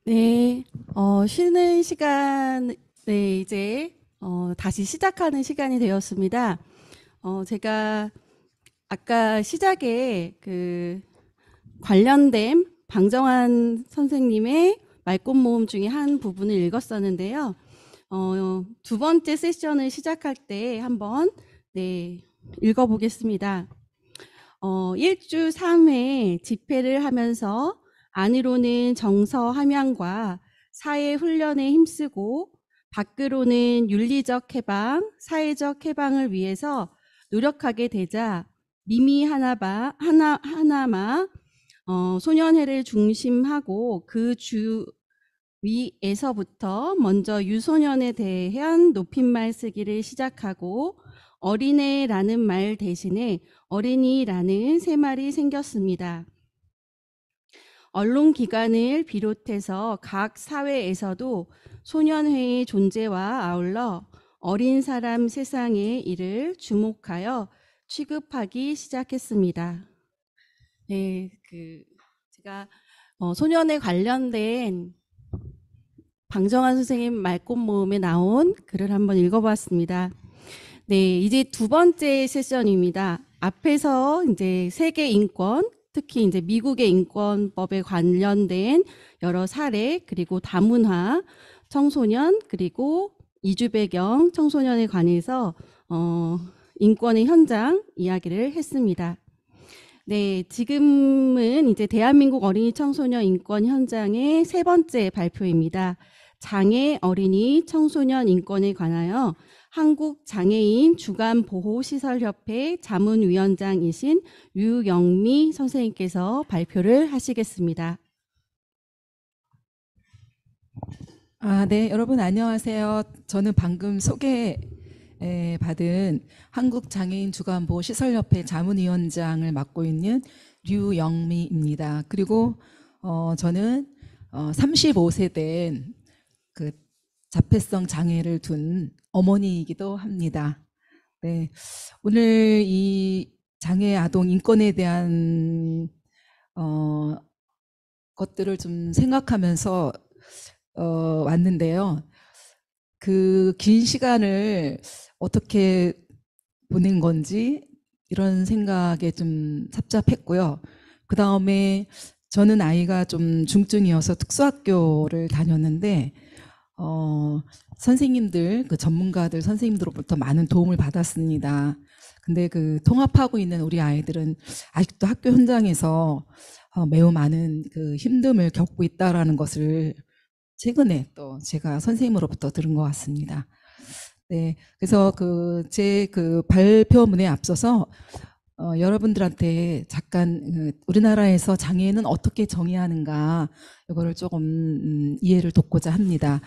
네, 쉬는 시간, 네, 이제, 다시 시작하는 시간이 되었습니다. 제가 아까 시작에 관련된 방정환 선생님의 말꽃 모음 중에 한 부분을 읽었었는데요. 두 번째 세션을 시작할 때 한번, 네, 읽어보겠습니다. 1주 3회 집회를 하면서 안으로는 정서 함양과 사회 훈련에 힘쓰고 밖으로는 윤리적 해방, 사회적 해방을 위해서 노력하게 되자 미미 하나마 소년회를 중심하고 그 주위에서부터 먼저 유소년에 대한 높임말 쓰기를 시작하고 어린애라는 말 대신에 어린이라는 새 말이 생겼습니다. 언론기관을 비롯해서 각 사회에서도 소년회의 존재와 아울러 어린 사람 세상의 일을 주목하여 취급하기 시작했습니다. 네, 제가 소년에 관련된 방정환 선생님 말꽃 모음에 나온 글을 한번 읽어봤습니다. 네, 이제 두 번째 세션입니다. 앞에서 이제 세계 인권, 특히 이제 미국의 인권법에 관련된 여러 사례, 그리고 다문화 청소년, 그리고 이주 배경 청소년에 관해서 인권의 현장 이야기를 했습니다. 네, 지금은 이제 대한민국 어린이 청소년 인권 현장의 세 번째 발표입니다. 장애 어린이 청소년 인권에 관하여 한국장애인 주간보호시설협회 자문위원장이신 유영미 선생님께서 발표를 하시겠습니다. 네, 여러분 안녕하세요. 저는 방금 받은 한국장애인 주간보호시설협회 자문위원장을 맡고 있는 류영미입니다. 그리고 저는 35세 된 그 자폐성 장애를 둔 어머니이기도 합니다. 네, 오늘 이 장애 아동 인권에 대한 것들을 좀 생각하면서 왔는데요. 그 긴 시간을 어떻게 보낸 건지 이런 생각에 좀 삽잡했고요. 그 다음에 저는 아이가 좀 중증이어서 특수학교를 다녔는데 선생님들, 그 전문가들 선생님들로부터 많은 도움을 받았습니다. 근데 그 통합하고 있는 우리 아이들은 아직도 학교 현장에서 매우 많은 그 힘듦을 겪고 있다라는 것을 최근에 또 제가 선생님으로부터 들은 것 같습니다. 네, 그래서 제 발표문에 앞서서 여러분들한테 잠깐 우리나라에서 장애인은 어떻게 정의하는가 이거를 조금 이해를 돕고자 합니다.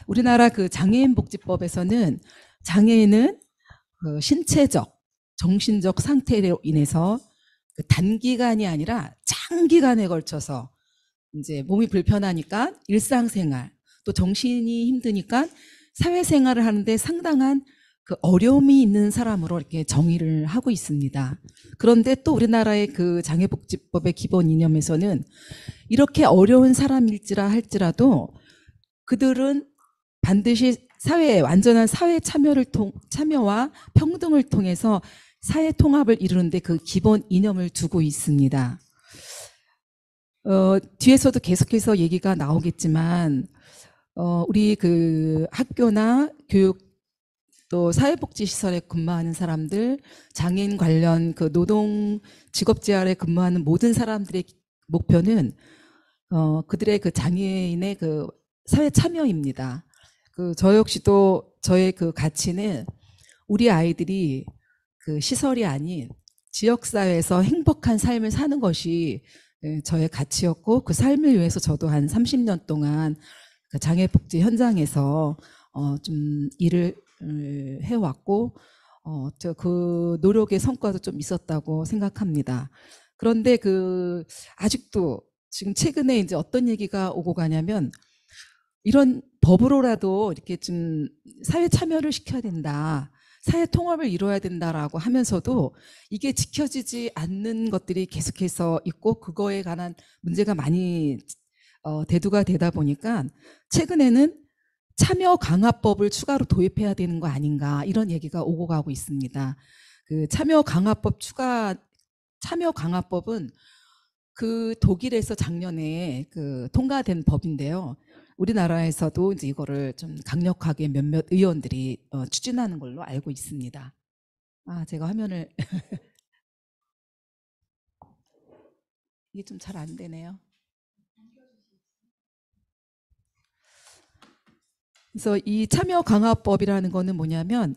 우리나라 그 장애인복지법에서는 장애인은 그 신체적, 정신적 상태로 인해서 그 단기간이 아니라 장기간에 걸쳐서 이제 몸이 불편하니까 일상생활, 또 정신이 힘드니까 사회생활을 하는데 상당한 그 어려움이 있는 사람으로 이렇게 정의를 하고 있습니다. 그런데 또 우리나라의 그 장애복지법의 기본 이념에서는 이렇게 어려운 사람일지라 할지라도 그들은 반드시 완전한 사회 참여와 평등을 통해서 사회 통합을 이루는데 그 기본 이념을 두고 있습니다. 뒤에서도 계속해서 얘기가 나오겠지만, 우리 그 학교나 교육 또 사회복지시설에 근무하는 사람들, 장애인 관련 그 노동 직업재활에 근무하는 모든 사람들의 목표는 그들의 그 장애인의 그 사회 참여입니다. 저 역시도 저의 그 가치는 우리 아이들이 그 시설이 아닌 지역사회에서 행복한 삶을 사는 것이 저의 가치였고, 그 삶을 위해서 저도 한 30년 동안 그 장애복지 현장에서 좀 일을 해왔고, 그 노력의 성과도 좀 있었다고 생각합니다. 그런데 아직도 지금 최근에 이제 어떤 얘기가 오고 가냐면, 이런 법으로라도 이렇게 좀 사회 참여를 시켜야 된다, 사회 통합을 이뤄야 된다라고 하면서도 이게 지켜지지 않는 것들이 계속해서 있고, 그거에 관한 문제가 많이 대두가 되다 보니까 최근에는 참여 강화법을 추가로 도입해야 되는 거 아닌가 이런 얘기가 오고 가고 있습니다. 그 참여 강화법은 그 독일에서 작년에 그 통과된 법인데요. 우리나라에서도 이제 이거를 좀 강력하게 몇몇 의원들이 추진하는 걸로 알고 있습니다. 제가 화면을 이게 좀 잘 안 되네요. 그래서 이 참여 강화법이라는 거는 뭐냐면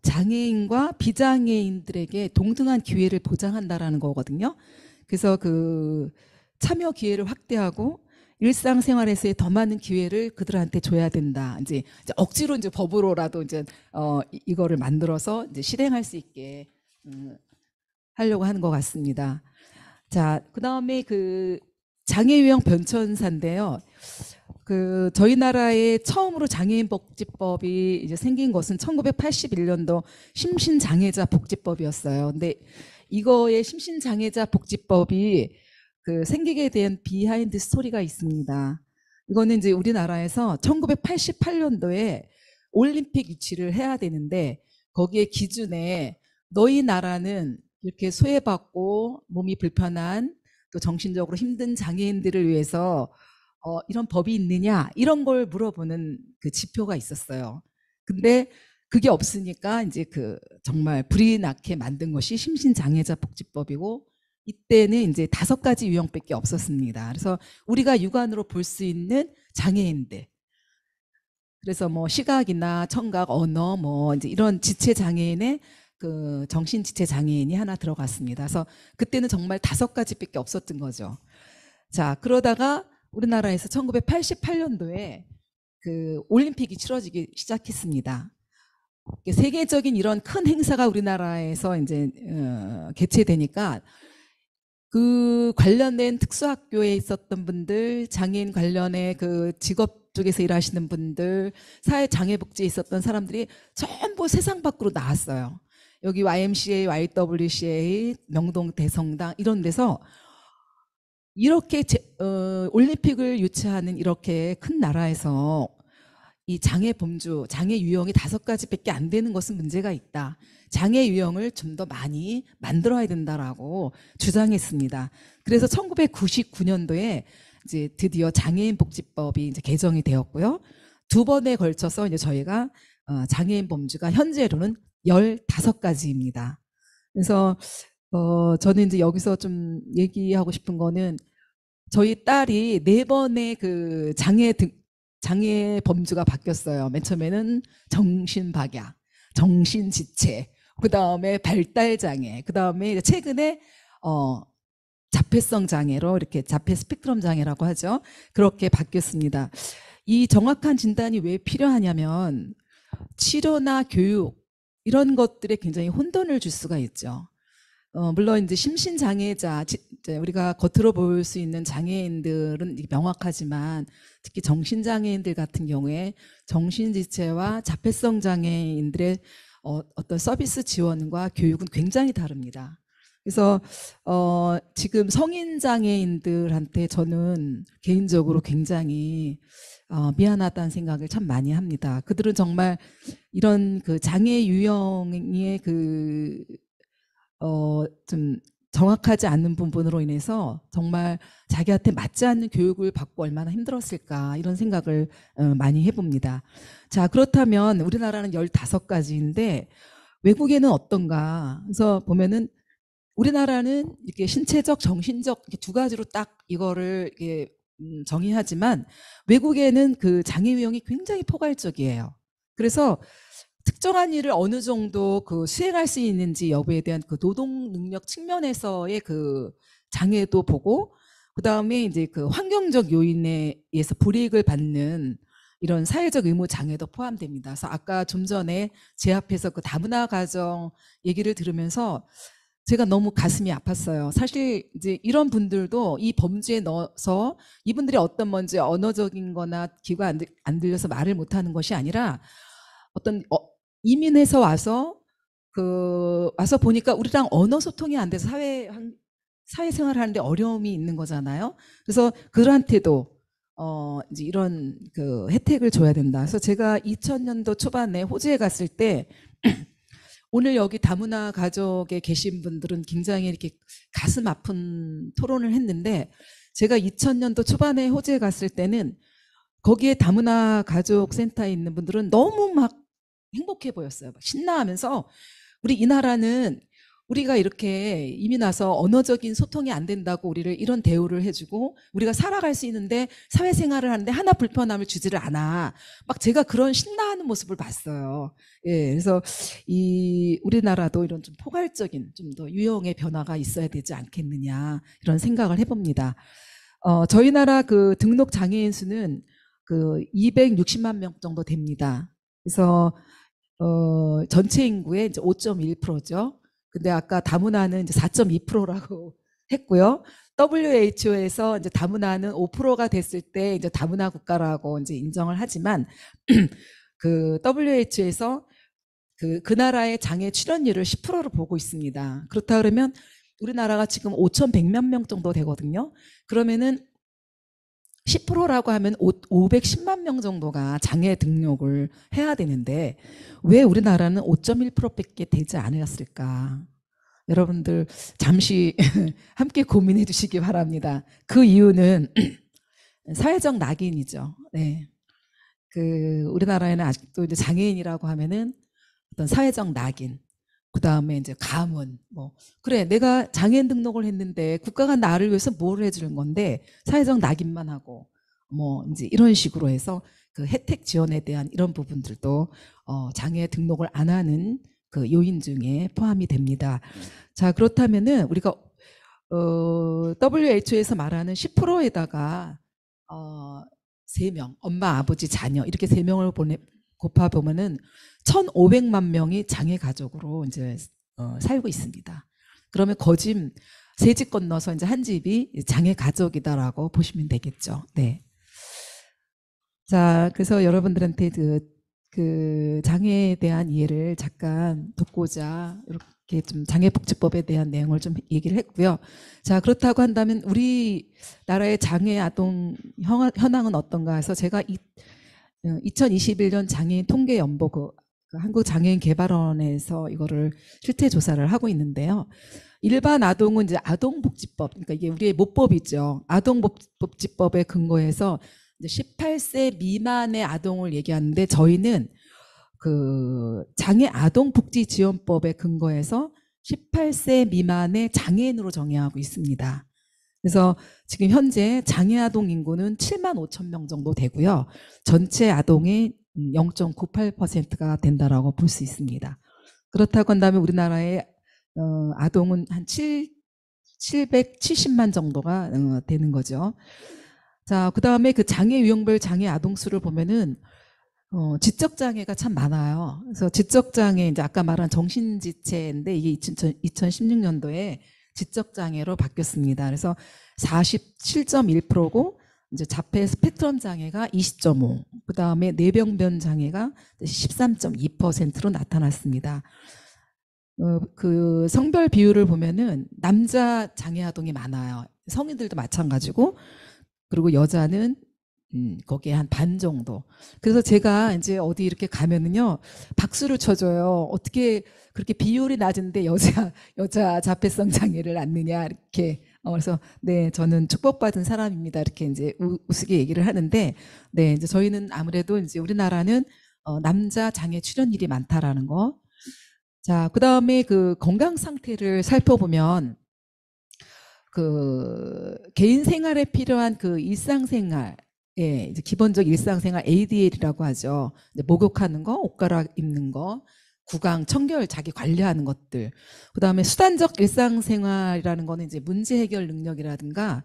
장애인과 비장애인들에게 동등한 기회를 보장한다라는 거거든요. 그래서 그 참여 기회를 확대하고 일상생활에서의 더 많은 기회를 그들한테 줘야 된다. 이제 억지로 이제 법으로라도 이제 이거를 만들어서 이제 실행할 수 있게 하려고 하는 것 같습니다. 자, 그다음에 그 장애 유형 변천사인데요. 그 저희 나라에 처음으로 장애인 복지법이 이제 생긴 것은 1981년도 심신장애자 복지법이었어요. 근데 이거의 심신장애자 복지법이 그 생기게 된 비하인드 스토리가 있습니다. 이거는 이제 우리나라에서 1988년도에 올림픽 유치를 해야 되는데 거기에 기준에 너희 나라는 이렇게 소외받고 몸이 불편한 또 정신적으로 힘든 장애인들을 위해서 이런 법이 있느냐 이런 걸 물어보는 그 지표가 있었어요. 근데 그게 없으니까 이제 그 정말 불이 나게 만든 것이 심신장애자 복지법이고 이때는 이제 5가지 유형밖에 없었습니다. 그래서 우리가 육안으로 볼 수 있는 장애인들, 그래서 뭐 시각이나 청각, 언어, 뭐 이제 이런 지체 장애인의 그 정신 지체 장애인이 하나 들어갔습니다. 그래서 그때는 정말 5가지밖에 없었던 거죠. 자, 그러다가 우리나라에서 1988년도에 그 올림픽이 치러지기 시작했습니다. 세계적인 이런 큰 행사가 우리나라에서 이제 개최되니까 그 관련된 특수학교에 있었던 분들, 장애인 관련의 그 직업 쪽에서 일하시는 분들, 사회장애복지에 있었던 사람들이 전부 세상 밖으로 나왔어요. 여기 YMCA, YWCA, 명동 대성당 이런 데서 이렇게 올림픽을 유치하는 이렇게 큰 나라에서 이 장애 범주, 장애 유형이 5가지밖에 안 되는 것은 문제가 있다. 장애 유형을 좀 더 많이 만들어야 된다라고 주장했습니다. 그래서 1999년도에 이제 드디어 장애인 복지법이 이제 개정이 되었고요. 2번에 걸쳐서 이제 저희가 장애인 범주가 현재로는 15가지입니다. 그래서 저는 이제 여기서 좀 얘기하고 싶은 거는 저희 딸이 4번의 그 장애 범주가 바뀌었어요. 맨 처음에는 정신박약, 정신지체, 그 다음에 발달장애, 그 다음에 최근에 자폐성 장애로 이렇게 자폐 스펙트럼 장애라고 하죠. 그렇게 바뀌었습니다. 이 정확한 진단이 왜 필요하냐면 치료나 교육 이런 것들에 굉장히 혼돈을 줄 수가 있죠. 물론 이제 심신장애자, 우리가 겉으로 볼 수 있는 장애인들은 명확하지만 특히 정신장애인들 같은 경우에 정신지체와 자폐성 장애인들의 어떤 서비스 지원과 교육은 굉장히 다릅니다. 그래서 지금 성인 장애인들한테 저는 개인적으로 굉장히 미안하다는 생각을 참 많이 합니다. 그들은 정말 이런 그 장애 유형의 좀 정확하지 않는 부분으로 인해서 정말 자기한테 맞지 않는 교육을 받고 얼마나 힘들었을까 이런 생각을 많이 해봅니다. 자, 그렇다면 우리나라는 15가지인데 외국에는 어떤가? 그래서 보면은 우리나라는 이렇게 신체적, 정신적 이렇게 2가지로 딱 이거를 이렇게 정의하지만 외국에는 그 장애 유형이 굉장히 포괄적이에요. 그래서 특정한 일을 어느 정도 그 수행할 수 있는지 여부에 대한 그 노동 능력 측면에서의 그 장애도 보고, 그 다음에 이제 그 환경적 요인에 의해서 불이익을 받는 이런 사회적 의무 장애도 포함됩니다. 그래서 아까 좀 전에 제 앞에서 그 다문화 가정 얘기를 들으면서 제가 너무 가슴이 아팠어요. 사실 이제 이런 분들도 이 범주에 넣어서 이분들이 어떤 먼지 언어적인 거나 귀가 안 들려서 말을 못하는 것이 아니라 어떤 이민해서 와서 와서 보니까 우리랑 언어 소통이 안 돼서 사회생활 하는데 어려움이 있는 거잖아요. 그래서 그들한테도 이제 이런 그 혜택을 줘야 된다. 그래서 제가 2000년도 초반에 호주에 갔을 때 오늘 여기 다문화 가족에 계신 분들은 굉장히 이렇게 가슴 아픈 토론을 했는데 제가 2000년도 초반에 호주에 갔을 때는 거기에 다문화 가족 센터에 있는 분들은 너무 막 행복해 보였어요. 막 신나하면서 우리 이 나라는 우리가 이렇게 이민 와서 언어적인 소통이 안 된다고 우리를 이런 대우를 해주고 우리가 살아갈 수 있는데 사회생활을 하는데 하나 불편함을 주지를 않아. 막 제가 그런 신나하는 모습을 봤어요. 예, 그래서 이 우리나라도 이런 좀 포괄적인 좀 더 유형의 변화가 있어야 되지 않겠느냐 이런 생각을 해봅니다. 저희 나라 그 등록 장애인 수는 그 260만 명 정도 됩니다. 그래서 전체 인구의 이제 5.1%죠. 근데 아까 다문화는 이제 4.2%라고 했고요. WHO에서 이제 다문화는 5%가 됐을 때 이제 다문화 국가라고 이제 인정을 하지만 그 WHO에서 그 나라의 장애 출연율을 10%로 보고 있습니다. 그렇다 그러면 우리나라가 지금 5,100만 명 정도 되거든요. 그러면은 10%라고 하면 510만 명 정도가 장애 등록을 해야 되는데 왜 우리나라는 5.1%밖에 되지 않았을까? 여러분들 잠시 함께 고민해 주시기 바랍니다. 그 이유는 사회적 낙인이죠. 네. 그 우리나라에는 아직도 이제 장애인이라고 하면은 어떤 사회적 낙인, 그 다음에 이제 가문, 뭐 그래 내가 장애인 등록을 했는데 국가가 나를 위해서 뭘 해주는 건데 사회적 낙인만 하고 뭐 이제 이런 식으로 해서 그 혜택 지원에 대한 이런 부분들도 장애 등록을 안 하는 그 요인 중에 포함이 됩니다. 자 그렇다면은 우리가 WHO에서 말하는 10%에다가 3명, 엄마, 아버지, 자녀 이렇게 3명을 곱하 보면은 1,500만 명이 장애 가족으로 이제 살고 있습니다. 그러면 거짐 세 집 건너서 이제 한 집이 장애 가족이다라고 보시면 되겠죠. 네. 자, 그래서 여러분들한테 그 장애에 대한 이해를 잠깐 돕고자 이렇게 좀 장애복지법에 대한 내용을 좀 얘기를 했고요. 자, 그렇다고 한다면 우리나라의 장애 아동 현황은 어떤가 해서 제가 2021년 장애인 통계 연보 그 한국장애인 개발원에서 이거를 실태 조사를 하고 있는데요. 일반 아동은 이제 아동복지법, 그러니까 이게 우리의 모법이죠. 아동복지법에 근거해서 이제 18세 미만의 아동을 얘기하는데 저희는 그 장애 아동복지지원법에 근거해서 18세 미만의 장애인으로 정의하고 있습니다. 그래서 지금 현재 장애 아동 인구는 7만 5천 명 정도 되고요. 전체 아동의 0.98%가 된다라고 볼 수 있습니다. 그렇다고 한다면 우리나라의 아동은 한 770만 정도가 되는 거죠. 자, 그 다음에 그 장애 유형별 장애 아동 수를 보면은 지적 장애가 참 많아요. 그래서 지적 장애 이제 아까 말한 정신지체인데 이게 2016년도에 지적 장애로 바뀌었습니다. 그래서 47.1%고 이제 자폐 스펙트럼 장애가 20.5, 그 다음에 뇌병변 장애가 13.2%로 나타났습니다. 그 성별 비율을 보면은 남자 장애 아동이 많아요. 성인들도 마찬가지고, 그리고 여자는 거기에 한 반 정도. 그래서 제가 이제 어디 이렇게 가면은요 박수를 쳐줘요. 어떻게 그렇게 비율이 낮은데 여자 자폐성 장애를 낳느냐 이렇게. 그래서 네 저는 축복받은 사람입니다 이렇게 이제 우스개 얘기를 하는데 네 이제 저희는 아무래도 이제 우리나라는 남자 장애 출연율이 많다라는 거. 자 그다음에 그 건강 상태를 살펴보면 그 개인 생활에 필요한 그 일상생활, 예, 이제 기본적 일상생활 ADL이라고 하죠. 목욕하는 거, 옷 갈아입는 거, 구강, 청결, 자기 관리하는 것들. 그다음에 수단적 일상생활이라는 거는 이제 문제 해결 능력이라든가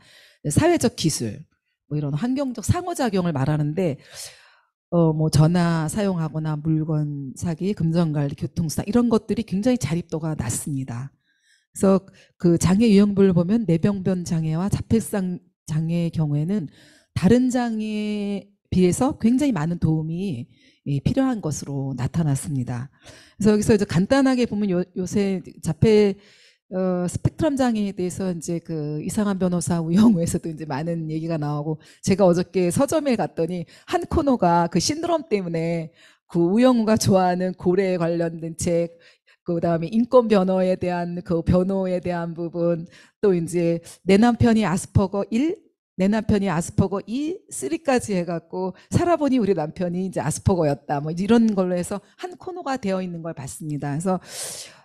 사회적 기술, 뭐 이런 환경적 상호작용을 말하는데 뭐 전화 사용하거나 물건 사기, 금전관리, 교통수단 이런 것들이 굉장히 자립도가 낮습니다. 그래서 그 장애 유형별로 보면 뇌병변 장애와 자폐성 장애의 경우에는 다른 장애에 비해서 굉장히 많은 도움이 필요한 것으로 나타났습니다. 그래서 여기서 이제 간단하게 보면 요새 자폐 스펙트럼 장애에 대해서 이제 그 이상한 변호사 우영우에서도 이제 많은 얘기가 나오고, 제가 어저께 서점에 갔더니 한 코너가 그 신드롬 때문에 그 우영우가 좋아하는 고래 관련된 책, 그다음에 인권 변호에 대한 그 변호에 대한 부분, 또 이제 내 남편이 아스퍼거 1, 내 남편이 아스퍼거 2, 3까지 해갖고 살아보니 우리 남편이 이제 아스퍼거였다, 뭐 이런 걸로 해서 한 코너가 되어 있는 걸 봤습니다. 그래서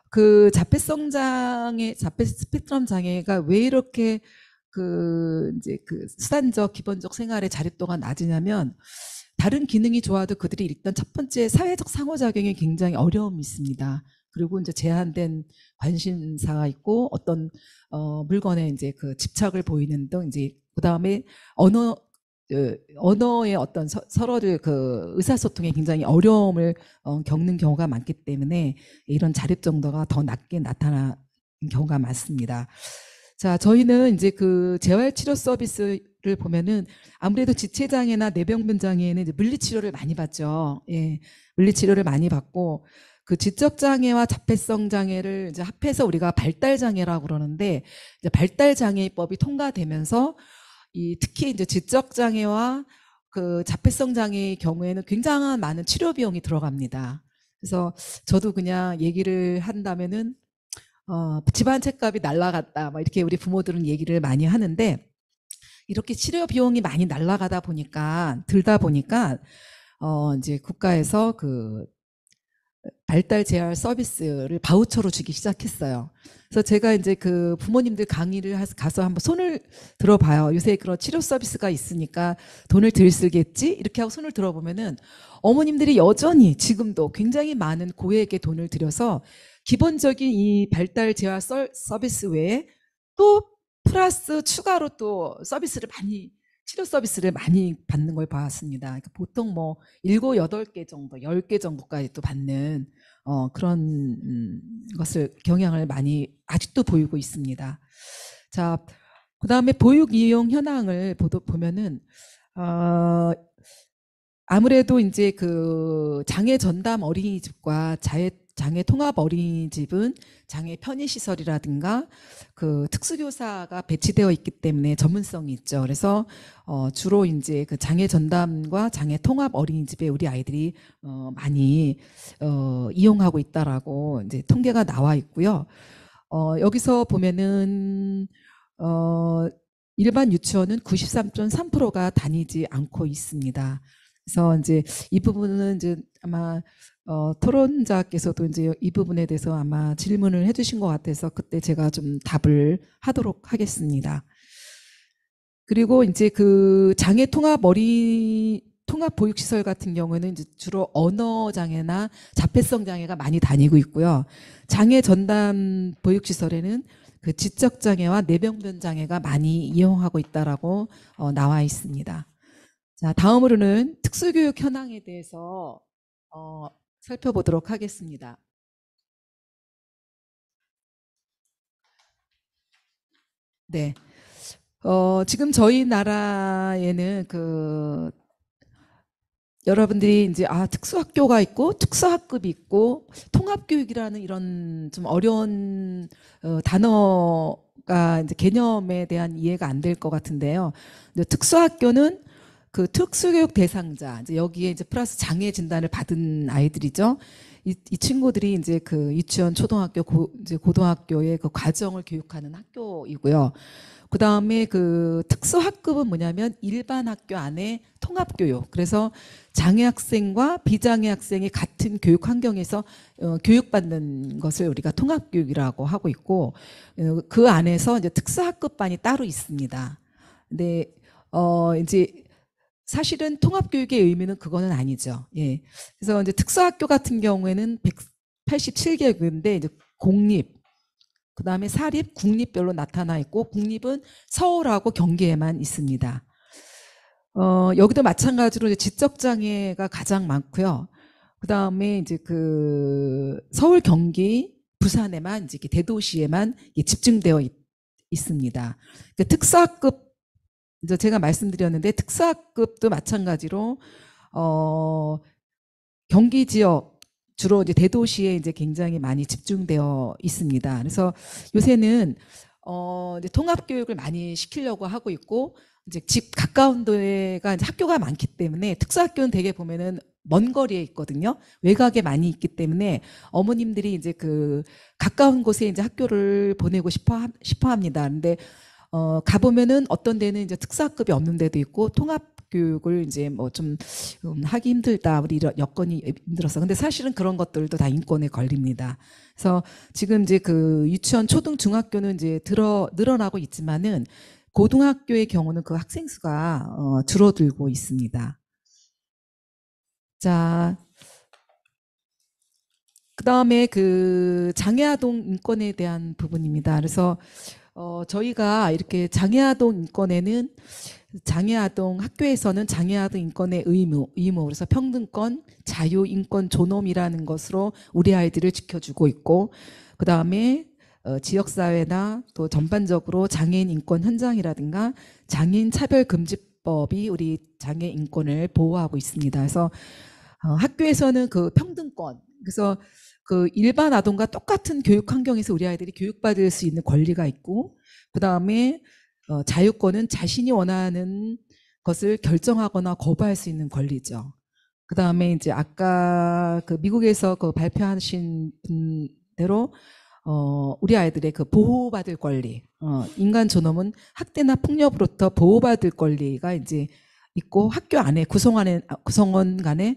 그 자폐성 장애, 자폐 스펙트럼 장애가 왜 이렇게 그 이제 그 수단적 기본적 생활의 자립도가 낮으냐면, 다른 기능이 좋아도 그들이 일단 첫 번째 사회적 상호작용에 굉장히 어려움이 있습니다. 그리고 이제 제한된 관심사가 있고, 어떤 물건에 이제 그 집착을 보이는 등, 이제 그 다음에 언어의 어떤 서로를 그 의사소통에 굉장히 어려움을 겪는 경우가 많기 때문에 이런 자립 정도가 더 낮게 나타나는 경우가 많습니다. 자, 저희는 이제 그 재활치료 서비스를 보면은 아무래도 지체장애나 뇌병변 장애에는 이제 물리치료를 많이 받죠. 예, 물리치료를 많이 받고, 그 지적장애와 자폐성 장애를 이제 합해서 우리가 발달장애라고 그러는데, 이제 발달장애법이 통과되면서 특히 이제 지적장애와 그 자폐성 장애의 경우에는 굉장한 많은 치료 비용이 들어갑니다. 그래서 저도 그냥 얘기를 한다면은 집안 책값이 날라갔다, 막 이렇게 우리 부모들은 얘기를 많이 하는데, 이렇게 치료 비용이 많이 날라가다 보니까, 들다 보니까 이제 국가에서 그 발달 재활 서비스를 바우처로 주기 시작했어요. 그래서 제가 이제 그 부모님들 강의를 가서 한번 손을 들어봐요. 요새 그런 치료 서비스가 있으니까 돈을 덜 쓰겠지? 이렇게 하고 손을 들어보면은 어머님들이 여전히 지금도 굉장히 많은 고액의 돈을 들여서 기본적인 이 발달 재활 서비스 외에 또 플러스 추가로 또 치료 서비스를 많이 받는 걸 봤습니다. 그러니까 보통 뭐 7, 8개 정도, 10개 정도까지 또 받는 그런 것을 경향을 많이 아직도 보이고 있습니다. 자, 그다음에 보육 이용 현황을 보면은 아무래도 이제 그 장애 전담 어린이집과 장애 통합 어린이집은 장애 편의시설이라든가 그 특수교사가 배치되어 있기 때문에 전문성이 있죠. 그래서 주로 이제 그 장애 전담과 장애 통합 어린이집에 우리 아이들이 많이 이용하고 있다라고 이제 통계가 나와 있고요. 여기서 보면은 일반 유치원은 93.3%가 다니지 않고 있습니다. 그래서 이제 이 부분은 이제 아마 토론자께서도 이제 이 부분에 대해서 아마 질문을 해주신 것 같아서 그때 제가 좀 답을 하도록 하겠습니다. 그리고 이제 그 장애 통합 보육시설 같은 경우는 이제 주로 언어 장애나 자폐성 장애가 많이 다니고 있고요. 장애 전담 보육시설에는 그 지적 장애와 뇌병변 장애가 많이 이용하고 있다라고 나와 있습니다. 자, 다음으로는 특수교육 현황에 대해서 살펴보도록 하겠습니다. 네. 지금 저희 나라에는 그 여러분들이 이제 특수학교가 있고 특수학급이 있고 통합교육이라는 이런 좀 어려운 단어가 이제 개념에 대한 이해가 안 될 것 같은데요. 특수학교는 그 특수교육 대상자, 이제 여기에 이제 플러스 장애 진단을 받은 아이들이죠. 이 친구들이 이제 그 유치원, 초등학교, 이제 고등학교의 그 과정을 교육하는 학교이고요. 그 다음에 그 특수학급은 뭐냐면 일반 학교 안에 통합교육. 그래서 장애 학생과 비장애 학생이 같은 교육 환경에서 교육받는 것을 우리가 통합교육이라고 하고 있고, 그 안에서 이제 특수학급반이 따로 있습니다. 근데 이제 사실은 통합교육의 의미는 그거는 아니죠. 예. 그래서 이제 특수학교 같은 경우에는 187개국인데 이제 공립, 그 다음에 사립, 국립별로 나타나 있고, 국립은 서울하고 경기에만 있습니다. 여기도 마찬가지로 이제 지적장애가 가장 많고요. 그 다음에 이제 그 서울, 경기, 부산에만 이제 대도시에만 집중되어 있습니다. 그러니까 특수학급, 이제 제가 말씀드렸는데 특수학급도 마찬가지로 경기 지역 주로 이제 대도시에 이제 굉장히 많이 집중되어 있습니다. 그래서 요새는 이제 통합 교육을 많이 시키려고 하고 있고, 이제 집 가까운 데가 이제 학교가 많기 때문에, 특수학교는 대개 보면은 먼 거리에 있거든요. 외곽에 많이 있기 때문에 어머님들이 이제 그 가까운 곳에 이제 학교를 보내고 싶어 합니다. 근데 가보면은 어떤 데는 이제 특수학급이 없는 데도 있고, 통합 교육을 이제 뭐 좀 하기 힘들다, 우리 이런 여건이 힘들어서. 근데 사실은 그런 것들도 다 인권에 걸립니다. 그래서 지금 이제 그 유치원, 초등, 중학교는 이제 늘어나고 있지만은 고등학교의 경우는 그 학생 수가 줄어들고 있습니다. 자, 그다음에 그 장애아동 인권에 대한 부분입니다. 그래서 저희가 이렇게 장애아동 인권에는 장애아동 학교에서는 장애아동 인권의 의무, 그래서 평등권, 자유, 인권, 존엄이라는 것으로 우리 아이들을 지켜주고 있고, 그 다음에 지역사회나 또 전반적으로 장애인 인권 현장이라든가 장애인 차별금지법이 우리 장애 인권을 보호하고 있습니다. 그래서 학교에서는 그 평등권, 그래서 그 일반 아동과 똑같은 교육 환경에서 우리 아이들이 교육받을 수 있는 권리가 있고, 그 다음에 자유권은 자신이 원하는 것을 결정하거나 거부할 수 있는 권리죠. 그 다음에 이제 아까 그 미국에서 그 발표하신 분대로 우리 아이들의 그 보호받을 권리, 인간 존엄은 학대나 폭력으로부터 보호받을 권리가 이제 있고, 학교 안에 구성원 간에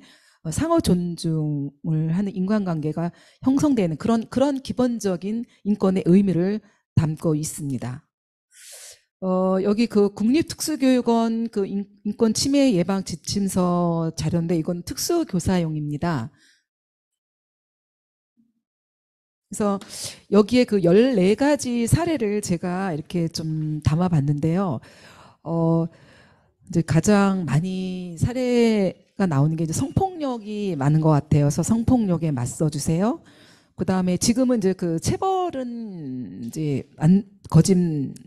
상호 존중을 하는 인간관계가 형성되는 그런 기본적인 인권의 의미를 담고 있습니다. 여기 그 국립특수교육원 그 인권 침해 예방 지침서 자료인데, 이건 특수교사용입니다. 그래서 여기에 그 14가지 사례를 제가 이렇게 좀 담아봤는데요. 이제 가장 많이 사례가 나오는 게 이제 성폭력이 많은 것 같아요. 그래서 성폭력에 맞서주세요. 그 다음에 지금은 이제 그 체벌은 이제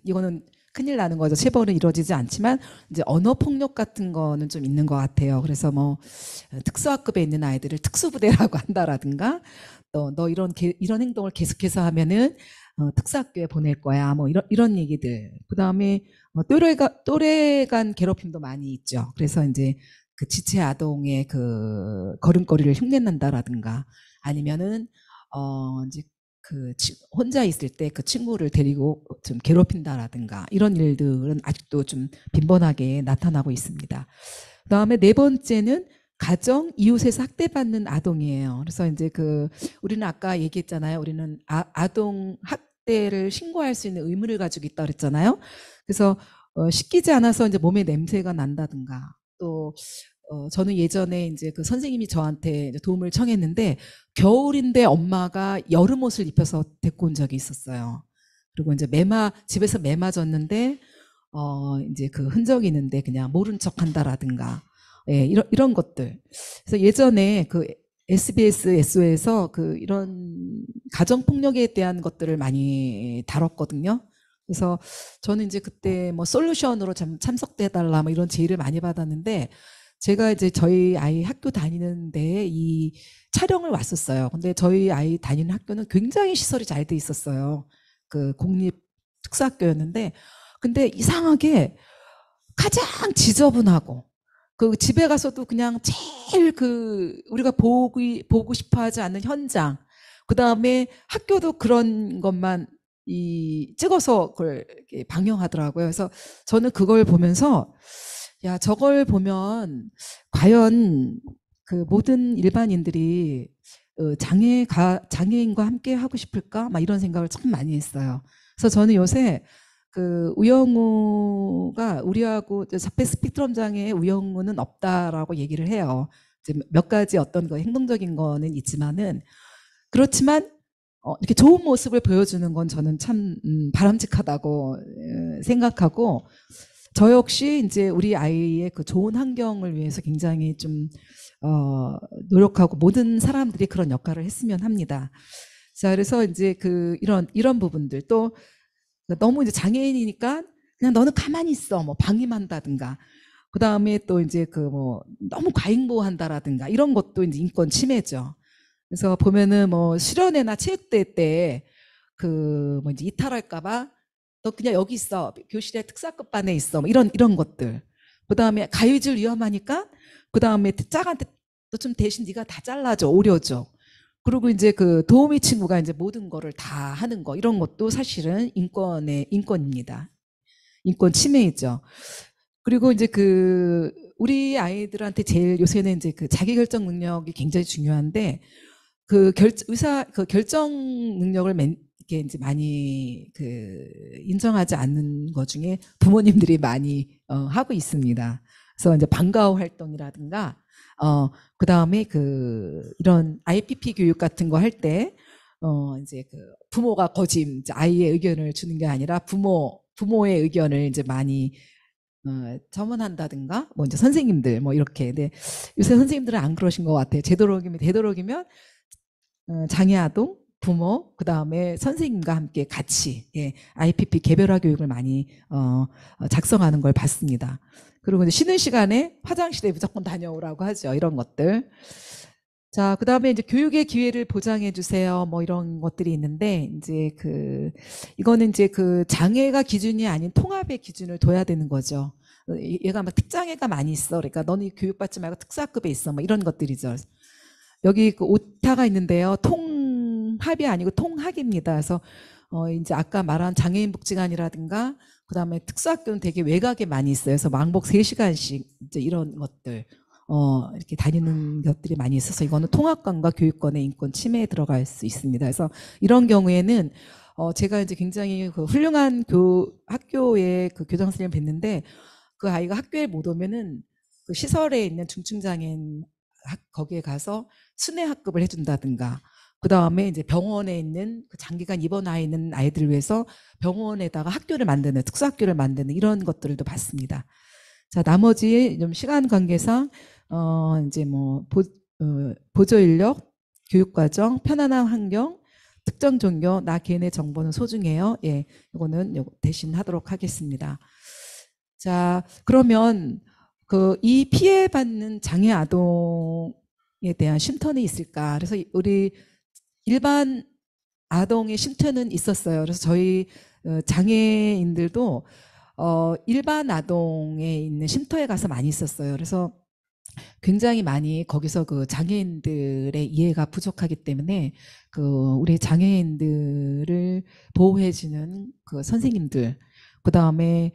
이거는 큰일 나는 거죠. 체벌은 이루어지지 않지만 이제 언어 폭력 같은 거는 좀 있는 것 같아요. 그래서 뭐 특수학급에 있는 아이들을 특수부대라고 한다라든가, 너 이런 행동을 계속해서 하면은 특수학교에 보낼 거야. 뭐 이런 얘기들. 그 다음에 또래 간 괴롭힘도 많이 있죠. 그래서 이제 그 지체 아동의 그 걸음걸이를 흉내낸다라든가, 아니면은 이제 그 혼자 있을 때 그 친구를 데리고 좀 괴롭힌다라든가, 이런 일들은 아직도 좀 빈번하게 나타나고 있습니다. 그다음에 네 번째는 가정 이웃에서 학대받는 아동이에요. 그래서 이제 그 우리는 아까 얘기했잖아요. 우리는 아동 학대를 신고할 수 있는 의무를 가지고 있다 그랬잖아요. 그래서 씻기지 않아서 이제 몸에 냄새가 난다든가, 또 저는 예전에 이제 그 선생님이 저한테 이제 도움을 청했는데, 겨울인데 엄마가 여름 옷을 입혀서 데리고 온 적이 있었어요. 그리고 이제 집에서 매 맞았는데 이제 그 흔적이 있는데 그냥 모른 척 한다라든가, 예, 이런 것들. 그래서 예전에 그 SBS, SO에서 그 이런 가정폭력에 대한 것들을 많이 다뤘거든요. 그래서 저는 이제 그때 뭐 솔루션으로 참석돼달라 뭐 이런 제의를 많이 받았는데, 제가 이제 저희 아이 학교 다니는데 이 촬영을 왔었어요. 근데 저희 아이 다니는 학교는 굉장히 시설이 잘 돼 있었어요. 그 공립 특수학교였는데, 근데 이상하게 가장 지저분하고, 그 집에 가서도 그냥 제일 그 우리가 보고 싶어 하지 않는 현장, 그 다음에 학교도 그런 것만 찍어서 그걸 이렇게 방영하더라고요. 그래서 저는 그걸 보면서, 야, 저걸 보면 과연 그 모든 일반인들이 장애인과 함께 하고 싶을까? 막 이런 생각을 참 많이 했어요. 그래서 저는 요새 그 우영우가 우리하고 자폐 스펙트럼 장애의 우영우는 없다라고 얘기를 해요. 이제 몇 가지 어떤 거 행동적인 거는 있지만은, 그렇지만 이렇게 좋은 모습을 보여주는 건 저는 참 바람직하다고 생각하고, 저 역시 이제 우리 아이의 그 좋은 환경을 위해서 굉장히 좀 노력하고, 모든 사람들이 그런 역할을 했으면 합니다. 자, 그래서 이제 그 이런 부분들, 또 너무 이제 장애인이니까 그냥 너는 가만히 있어, 뭐 방임한다든가, 그 다음에 또 이제 그 뭐 너무 과잉보호한다라든가, 이런 것도 이제 인권 침해죠. 그래서 보면은 뭐 실연회나 체육대회 때 그 뭐 이제 이탈할까봐 너 그냥 여기 있어. 교실에 특사급 반에 있어. 뭐 이런 것들. 그 다음에 가위질 위험하니까 그 다음에 짝한테 너 좀 대신 네가 다 잘라줘. 오려줘. 그리고 이제 그 도우미 친구가 이제 모든 거를 다 하는 거 이런 것도 사실은 인권입니다. 인권 침해이죠. 그리고 이제 그 우리 아이들한테 제일 요새는 이제 그 자기 결정 능력이 굉장히 중요한데 그 결정 능력을 이렇게 이제 많이 그 인정하지 않는 것 중에 부모님들이 많이 하고 있습니다. 그래서 이제 방과후 활동이라든가 그 다음에 그 이런 IPP 교육 같은 거 할 때 이제 그 부모가 거짐 이제 아이의 의견을 주는 게 아니라 부모의 의견을 이제 많이 첨언한다든가 뭐 이제 선생님들 뭐 이렇게. 근데 요새 선생님들은 안 그러신 것 같아요. 되도록이면 장애 아동 부모 그 다음에 선생님과 함께 같이 IPP 개별화 교육을 많이 작성하는 걸 봤습니다. 그리고 이제 쉬는 시간에 화장실에 무조건 다녀오라고 하죠. 이런 것들. 자, 그 다음에 이제 교육의 기회를 보장해 주세요. 뭐 이런 것들이 있는데, 이제 이거는 이제 그 장애가 기준이 아닌 통합의 기준을 둬야 되는 거죠. 얘가 막 특장애가 많이 있어. 그러니까 너는 교육받지 말고 특사급에 있어. 뭐 이런 것들이죠. 여기 그 오타가 있는데요. 통합이 아니고 통학입니다. 그래서 이제 아까 말한 장애인 복지관이라든가 그다음에 특수학교는 되게 외곽에 많이 있어요. 그래서 왕복 3시간씩 이제 이런 것들 이렇게 다니는 것들이 많이 있어서 이거는 통합관과 교육권의 인권 침해에 들어갈 수 있습니다. 그래서 이런 경우에는 제가 이제 굉장히 그 훌륭한 학교의 그 교장 선생님을 뵀는데 그 아이가 학교에 못 오면은 그 시설에 있는 중증장애인 거기에 가서 순회 학급을 해준다든가 그 다음에 이제 병원에 있는 그 장기간 입원해 있는 아이들을 위해서 병원에다가 학교를 만드는 특수학교를 만드는 이런 것들도 봤습니다. 자, 나머지 좀 시간 관계상 이제 뭐 보조 인력, 교육과정, 편안한 환경, 특정 종교, 나 개인의 정보는 소중해요. 예, 이거는 대신 하도록 하겠습니다. 자, 그러면 이 피해받는 장애 아동에 대한 쉼터는 있을까? 그래서 우리 일반 아동의 쉼터는 있었어요. 그래서 저희 장애인들도 일반 아동에 있는 쉼터에 가서 많이 있었어요. 그래서 굉장히 많이 거기서 그 장애인들의 이해가 부족하기 때문에 우리 장애인들을 보호해주는 그 선생님들, 그 다음에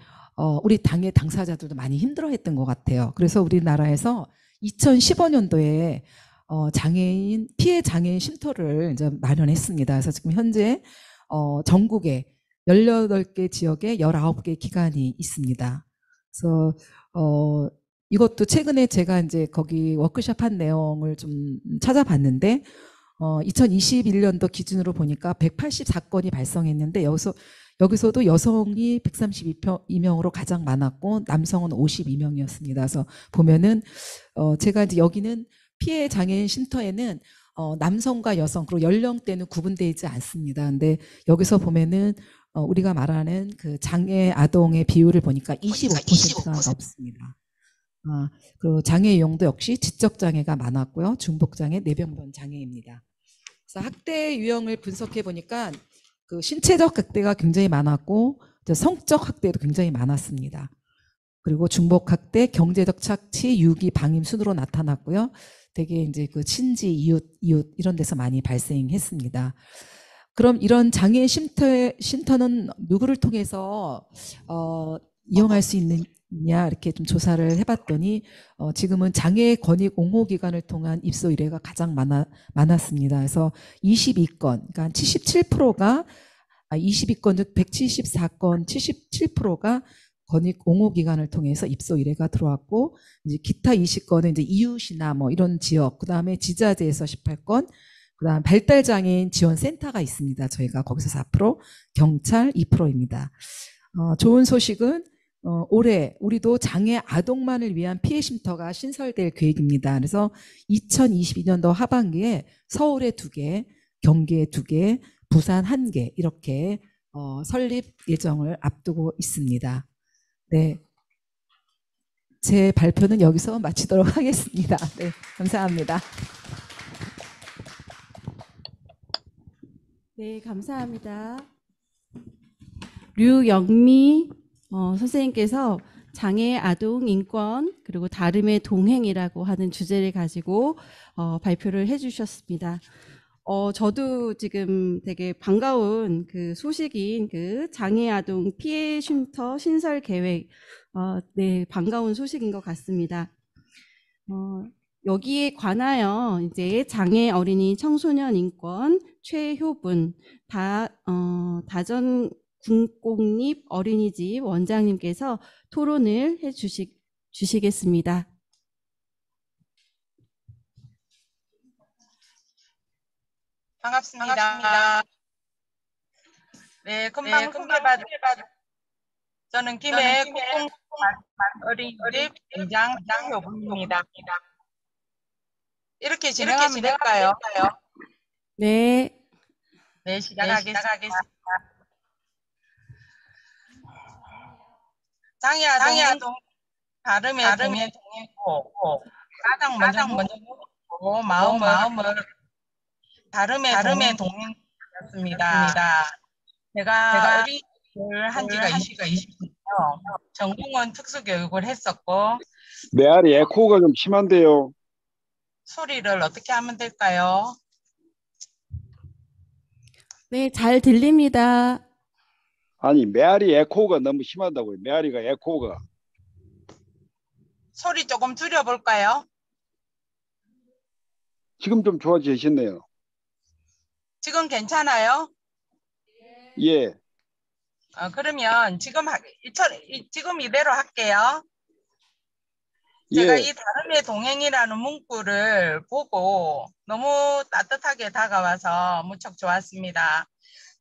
우리 당의 당사자들도 많이 힘들어했던 것 같아요. 그래서 우리나라에서 2015년도에 피해 장애인 쉼터를 이제 마련했습니다. 그래서 지금 현재 전국에 18개 지역에 19개 기관이 있습니다. 그래서 이것도 최근에 제가 이제 거기 워크숍 한 내용을 좀 찾아봤는데 2021년도 기준으로 보니까 184건이 발생했는데 여기서도 여성이 132명으로 가장 많았고 남성은 52명이었습니다. 그래서 보면은 제가 이제 여기는 피해 장애인 쉼터에는 남성과 여성 그리고 연령대는 구분되어 있지 않습니다. 근데 여기서 보면은 우리가 말하는 그 장애 아동의 비율을 보니까 25%가 넘습니다. 그리고 장애 유형도 역시 지적 장애가 많았고요. 중복 장애, 뇌병변 장애입니다. 그래서 학대 유형을 분석해 보니까 그 신체적 학대가 굉장히 많았고 성적 학대도 굉장히 많았습니다. 그리고 중복 학대, 경제적 착취, 유기, 방임 순으로 나타났고요. 되게 이제 그 친지, 이웃 이런 데서 많이 발생했습니다. 그럼 이런 장애 쉼터는 누구를 통해서 이용할 수 있느냐 이렇게 좀 조사를 해봤더니 지금은 장애 권익 옹호 기관을 통한 입소 의뢰가 가장 많았습니다. 그래서 22건, 그러니까 77%가 22건 중 174건 77%가 권익 옹호 기관을 통해서 입소 의뢰가 들어왔고 이제 기타 20건은 이제 이웃이나 뭐 이런 지역, 그다음에 지자체에서 18건, 그다음 발달 장애인 지원 센터가 있습니다. 저희가 거기서 4%, 경찰 2%입니다. 좋은 소식은 올해 우리도 장애 아동만을 위한 피해 쉼터가 신설될 계획입니다. 그래서 2022년도 하반기에 서울에 2개, 경기에 2개, 부산 1개 이렇게 설립 예정을 앞두고 있습니다. 네, 제 발표는 여기서 마치도록 하겠습니다. 네, 감사합니다. 네, 감사합니다. 류영미 선생님께서 장애 아동 인권 그리고 다름의 동행이라고 하는 주제를 가지고 발표를 해주셨습니다. 저도 지금 되게 반가운 그 소식인 그 장애 아동 피해 쉼터 신설 계획, 네, 반가운 소식인 것 같습니다. 여기에 관하여 이제 장애 어린이 청소년 인권 최효분 다전 군공립 어린이집 원장님께서 토론을 주시겠습니다. 반갑습니다. 네, 금방 소개받은 저는 김해 국공 어린이집 원장 최효분입니다. 이렇게 진행하면 될까요? 네. 네, 시작하겠습니다. 장애 아동 다름의 동행이고 가장 먼저 마음을 다름의 동행이었습니다. 제가 어린이집을 한 지가 20년이요. 정공원 특수교육을 했었고. 메아리 에코가 좀 심한데요. 소리를 어떻게 하면 될까요? 네, 잘 들립니다. 아니, 메아리 에코가 너무 심하다고요. 메아리가 에코가. 소리 조금 줄여볼까요? 지금 좀 좋아지셨네요. 지금 괜찮아요? 예. 그러면 지금 이대로 할게요. 제가 예. 이 다름의 동행이라는 문구를 보고 너무 따뜻하게 다가와서 무척 좋았습니다.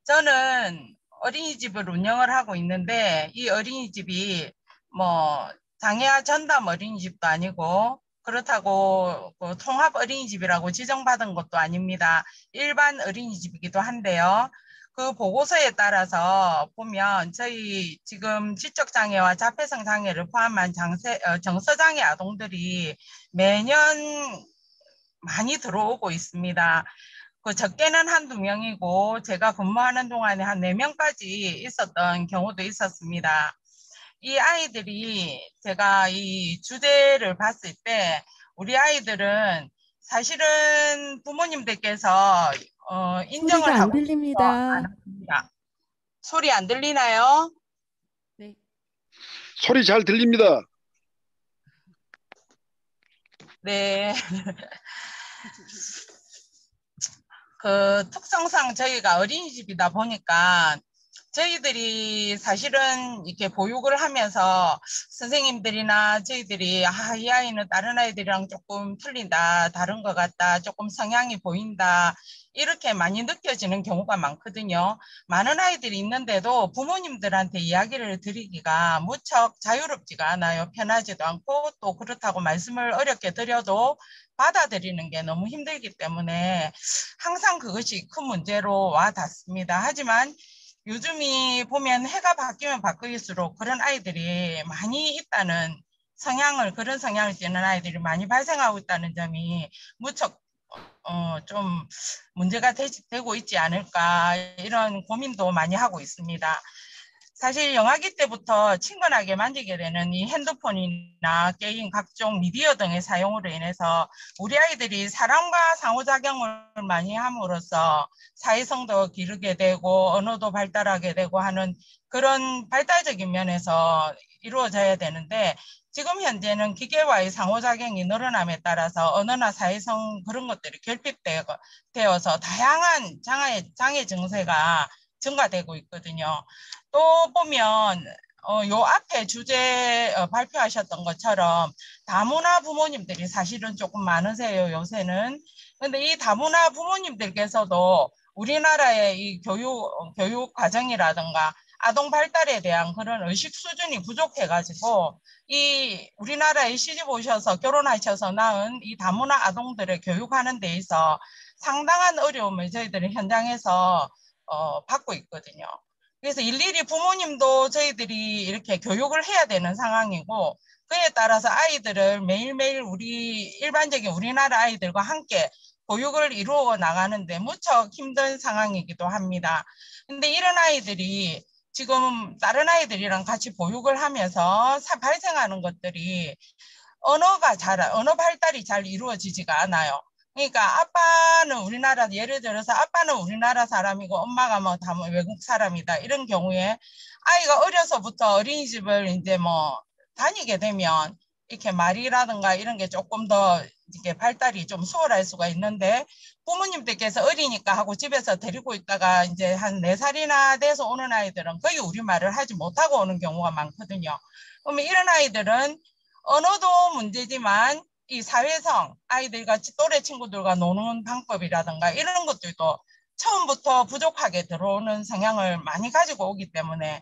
저는 어린이집을 운영을 하고 있는데 이 어린이집이 뭐 장애아 전담 어린이집도 아니고 그렇다고 통합 어린이집이라고 지정받은 것도 아닙니다. 일반 어린이집이기도 한데요. 그 보고서에 따라서 보면 저희 지금 지적장애와 자폐성 장애를 포함한 정서장애 아동들이 매년 많이 들어오고 있습니다. 적게는 한두 명이고 제가 근무하는 동안에 한 4명까지 있었던 경우도 있었습니다. 이 아이들이 제가 이 주제를 봤을 때 우리 아이들은 사실은 부모님들께서 인정을 소리가 안 하고 들립니다. 소리 안 들리나요? 네. 소리 잘 들립니다. 네. 그 특성상 저희가 어린이집이다 보니까 저희들이 사실은 이렇게 보육을 하면서 선생님들이나 저희들이 이 아이는 다른 아이들이랑 조금 틀린다, 다른 것 같다, 조금 성향이 보인다 이렇게 많이 느껴지는 경우가 많거든요. 많은 아이들이 있는데도 부모님들한테 이야기를 드리기가 무척 자유롭지가 않아요. 편하지도 않고 또 그렇다고 말씀을 어렵게 드려도 받아들이는 게 너무 힘들기 때문에 항상 그것이 큰 문제로 와 닿습니다. 하지만 요즘이 보면 해가 바뀌면 바뀔수록 그런 아이들이 많이 있다는 그런 성향을 띠는 아이들이 많이 발생하고 있다는 점이 무척 좀 문제가 되고 있지 않을까 이런 고민도 많이 하고 있습니다. 사실 영아기 때부터 친근하게 만지게 되는 이 핸드폰이나 게임, 각종 미디어 등의 사용으로 인해서 우리 아이들이 사람과 상호작용을 많이 함으로써 사회성도 기르게 되고 언어도 발달하게 되고 하는 그런 발달적인 면에서 이루어져야 되는데 지금 현재는 기계와의 상호작용이 늘어남에 따라서 언어나 사회성 그런 것들이 결핍되어서 다양한 장애 증세가 증가되고 있거든요. 또 보면 요 앞에 주제 발표하셨던 것처럼 다문화 부모님들이 사실은 조금 많으세요, 요새는. 근데 이 다문화 부모님들께서도 우리나라의 이 교육 과정이라든가 아동 발달에 대한 그런 의식 수준이 부족해가지고 이 우리나라에 시집 오셔서 결혼하셔서 낳은 이 다문화 아동들을 교육하는 데 있어 상당한 어려움을 저희들이 현장에서 받고 있거든요. 그래서 일일이 부모님도 저희들이 이렇게 교육을 해야 되는 상황이고 그에 따라서 아이들을 매일매일 일반적인 우리나라 아이들과 함께 보육을 이루어 나가는데 무척 힘든 상황이기도 합니다. 근데 이런 아이들이 지금 다른 아이들이랑 같이 보육을 하면서 발생하는 것들이 언어 발달이 잘 이루어지지가 않아요. 그러니까 아빠는 우리나라, 예를 들어서 아빠는 우리나라 사람이고 엄마가 뭐 다 외국 사람이다. 이런 경우에 아이가 어려서부터 어린이집을 이제 뭐 다니게 되면 이렇게 말이라든가 이런 게 조금 더 이렇게 발달이 좀 수월할 수가 있는데 부모님들께서 어리니까 하고 집에서 데리고 있다가 이제 한 4살이나 돼서 오는 아이들은 거의 우리말을 하지 못하고 오는 경우가 많거든요. 그러면 이런 아이들은 언어도 문제지만 이 사회성, 아이들과 또래 친구들과 노는 방법이라든가 이런 것들도 처음부터 부족하게 들어오는 성향을 많이 가지고 오기 때문에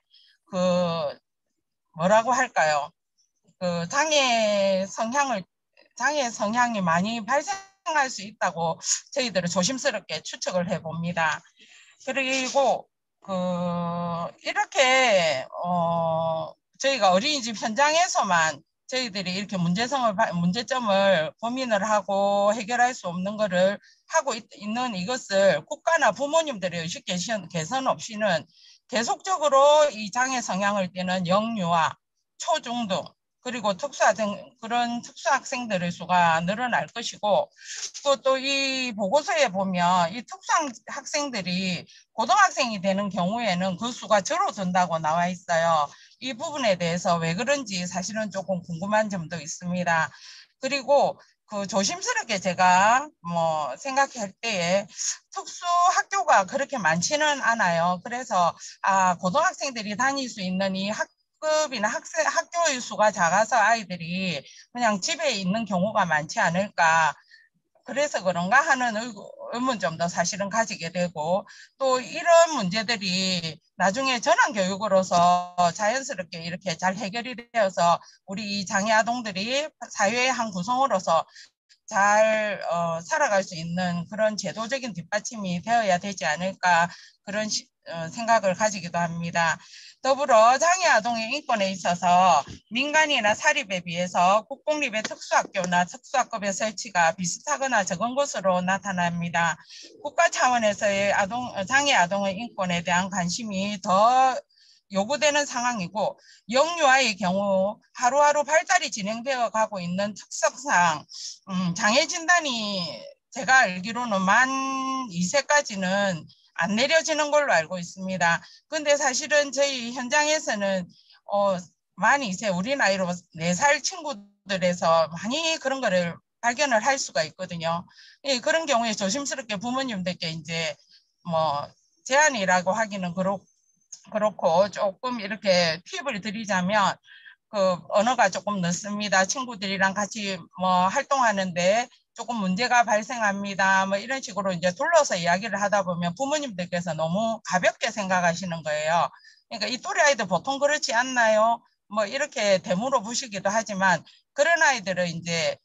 그 뭐라고 할까요? 그 장애 성향이 많이 발생할 수 있다고 저희들은 조심스럽게 추측을 해봅니다. 그리고 이렇게 저희가 어린이집 현장에서만 저희들이 이렇게 문제점을 고민을 하고 해결할 수 없는 거를 하고 있는 이것을 국가나 부모님들의 의식 개선 없이는 계속적으로 이 장애 성향을 띠는 영유아, 초중등, 그리고 그런 특수학생들의 수가 늘어날 것이고, 또 이 보고서에 보면 이 특수학생들이 고등학생이 되는 경우에는 그 수가 줄어든다고 나와 있어요. 이 부분에 대해서 왜 그런지 사실은 조금 궁금한 점도 있습니다. 그리고 조심스럽게 제가 뭐 생각할 때에 특수학교가 그렇게 많지는 않아요. 그래서 고등학생들이 다닐 수 있는 이 학급이나 학교의 수가 작아서 아이들이 그냥 집에 있는 경우가 많지 않을까. 그래서 그런가 하는 의문점도 사실은 가지게 되고, 또 이런 문제들이 나중에 전환교육으로서 자연스럽게 이렇게 잘 해결이 되어서 우리 이 장애 아동들이 사회의 한 구성으로서 잘 살아갈 수 있는 그런 제도적인 뒷받침이 되어야 되지 않을까, 그런 생각을 가지기도 합니다. 더불어 장애 아동의 인권에 있어서 민간이나 사립에 비해서 국공립의 특수학교나 특수학급의 설치가 비슷하거나 적은 것으로 나타납니다. 국가 차원에서의 장애 아동의 인권에 대한 관심이 더 요구되는 상황이고, 영유아의 경우 하루하루 발달이 진행되어 가고 있는 특성상 장애 진단이 제가 알기로는 만 2세까지는 안 내려지는 걸로 알고 있습니다. 근데 사실은 저희 현장에서는 만 2세, 우리 나이로 4살 친구들에서 많이 그런 거를 발견을 할 수가 있거든요. 예, 그런 경우에 조심스럽게 부모님들께 이제 뭐 제안이라고 하기는 그렇고 조금 이렇게 팁을 드리자면, 언어가 조금 늦습니다. 친구들이랑 같이 뭐 활동하는데 조금 문제가 발생합니다. 뭐 이런 식으로 이제 둘러서 이야기를 하다 보면 부모님들께서 너무 가볍게 생각하시는 거예요. 그러니까 이 또래 아이들 보통 그렇지 않나요? 뭐 이렇게 되물어 보시기도 하지만, 그런 아이들은 이제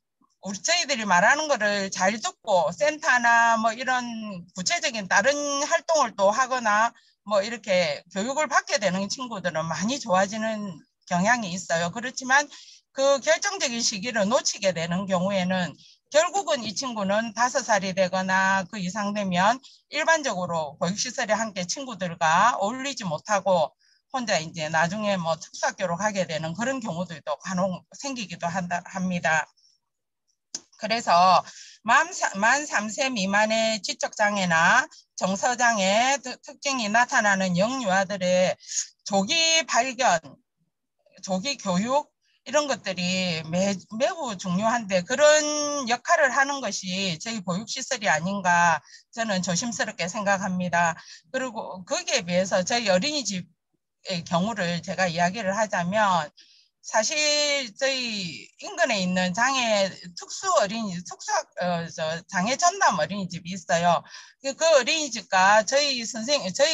저희들이 말하는 거를 잘 듣고 센터나 뭐 이런 구체적인 다른 활동을 또 하거나 뭐 이렇게 교육을 받게 되는 친구들은 많이 좋아지는 경향이 있어요. 그렇지만 그 결정적인 시기를 놓치게 되는 경우에는 결국은 이 친구는 5살이 되거나 그 이상 되면 일반적으로 보육시설에 함께 친구들과 어울리지 못하고 혼자 이제 나중에 뭐 특수학교로 가게 되는 그런 경우들도 간혹 생기기도 합니다. 그래서 만 3세 미만의 지적장애나 정서장애 특징이 나타나는 영유아들의 조기 발견, 조기 교육 이런 것들이 매우 중요한데, 그런 역할을 하는 것이 저희 보육시설이 아닌가 저는 조심스럽게 생각합니다. 그리고 거기에 비해서 저희 어린이집의 경우를 제가 이야기를 하자면, 사실 저희 인근에 있는 장애 전담 어린이집이 있어요. 그 어린이집과 저희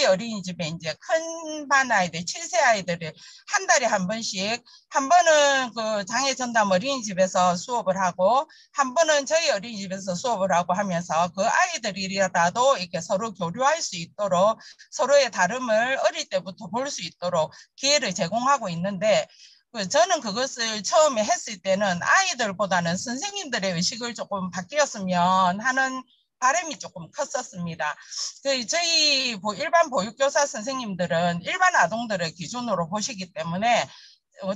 어린이집에 이제 큰 반 아이들, 7세 아이들을 한 달에 한 번씩, 한 번은 그 장애 전담 어린이집에서 수업을 하고, 한 번은 저희 어린이집에서 수업을 하고 하면서 그 아이들이라도 이렇게 서로 교류할 수 있도록, 서로의 다름을 어릴 때부터 볼 수 있도록 기회를 제공하고 있는데, 저는 그것을 처음에 했을 때는 아이들보다는 선생님들의 의식을 조금 바뀌었으면 하는 바람이 조금 컸었습니다. 저희 일반 보육교사 선생님들은 일반 아동들을 기준으로 보시기 때문에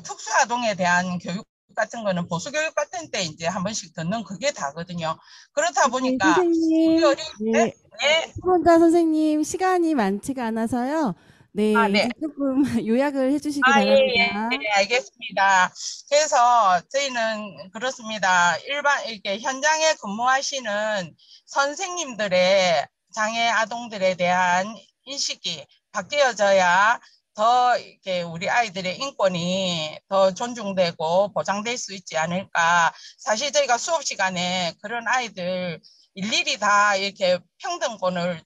특수아동에 대한 교육 같은 거는 보수교육 같은 때 이제 한 번씩 듣는 그게 다거든요. 그렇다 보니까 선생님, 우리 어린 네, 네, 후원자 선생님 시간이 많지가 않아서요. 네, 네. 이제 조금 요약을 해주시기 예, 바랍니다. 예, 알겠습니다. 그래서 저희는 그렇습니다. 이렇게 현장에 근무하시는 선생님들의 장애 아동들에 대한 인식이 바뀌어져야 더 이렇게 우리 아이들의 인권이 더 존중되고 보장될 수 있지 않을까. 사실 저희가 수업 시간에 그런 아이들 일일이 다 이렇게 평등권을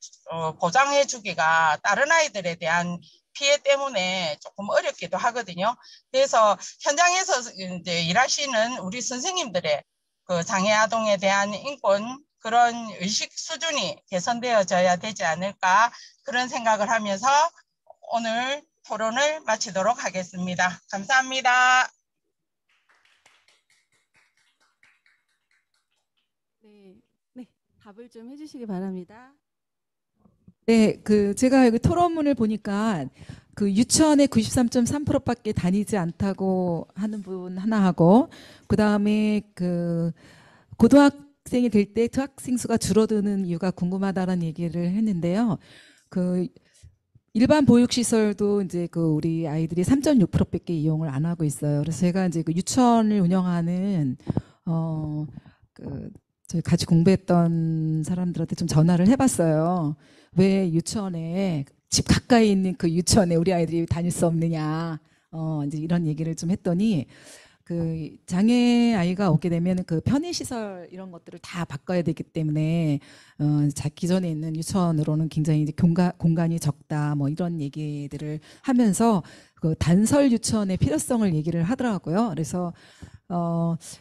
보장해 주기가 다른 아이들에 대한 피해 때문에 조금 어렵기도 하거든요. 그래서 현장에서 이제 일하시는 우리 선생님들의 그 장애 아동에 대한 인권 그런 의식 수준이 개선되어져야 되지 않을까 그런 생각을 하면서 오늘 토론을 마치도록 하겠습니다. 감사합니다. 네, 네, 답을 좀 해주시기 바랍니다. 네, 제가 여기 토론문을 보니까 그 유치원에 93.3%밖에 다니지 않다고 하는 분 하나 하고, 그 다음에 고등학생이 될 때 학생 수가 줄어드는 이유가 궁금하다는 얘기를 했는데요. 일반 보육시설도 이제 우리 아이들이 3.6%밖에 이용을 안 하고 있어요. 그래서 제가 이제 유치원을 운영하는 저희 같이 공부했던 사람들한테 좀 전화를 해봤어요. 왜 유치원에 집 가까이 있는 그 유치원에 우리 아이들이 다닐 수 없느냐, 이제 이런 얘기를 좀 했더니 장애 아이가 오게 되면 편의 시설 이런 것들을 다 바꿔야 되기 때문에 기존에 있는 유치원으로는 굉장히 이제 공간이 적다, 뭐 이런 얘기들을 하면서 단설 유치원의 필요성을 얘기를 하더라고요. 그래서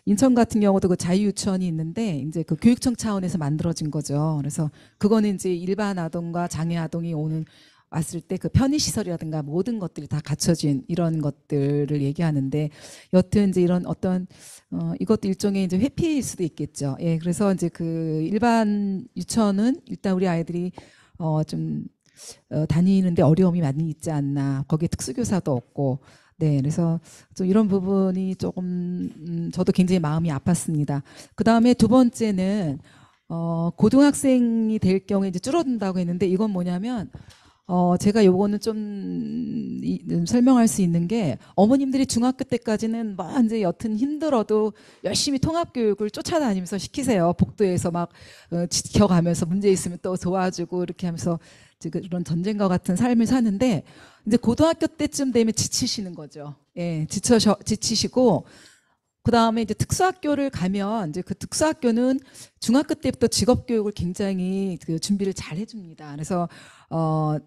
인천 같은 경우도 자유유치원이 있는데 이제 교육청 차원에서 만들어진 거죠. 그래서 그거는 이제 일반 아동과 장애 아동이 왔을 때 편의시설이라든가 모든 것들이 다 갖춰진 이런 것들을 얘기하는데, 여튼 이제 이런 어떤 이것도 일종의 이제 회피일 수도 있겠죠. 예, 그래서 이제 일반 유치원은 일단 우리 아이들이 좀 다니는데 어려움이 많이 있지 않나. 거기에 특수교사도 없고. 네, 그래서 좀 이런 부분이 조금 저도 굉장히 마음이 아팠습니다. 그 다음에 두 번째는 고등학생이 될 경우에 이제 줄어든다고 했는데, 이건 뭐냐면 제가 요거는 좀 설명할 수 있는 게, 어머님들이 중학교 때까지는 뭐 이제 여튼 힘들어도 열심히 통합교육을 쫓아다니면서 시키세요. 복도에서 막 지켜가면서 문제 있으면 또 도와주고 이렇게 하면서 이런 전쟁과 같은 삶을 사는데, 이제 고등학교 때쯤 되면 지치시는 거죠. 예, 지치시고, 그 다음에 이제 특수학교를 가면 이제 특수학교는 중학교 때부터 직업교육을 굉장히 준비를 잘 해줍니다. 그래서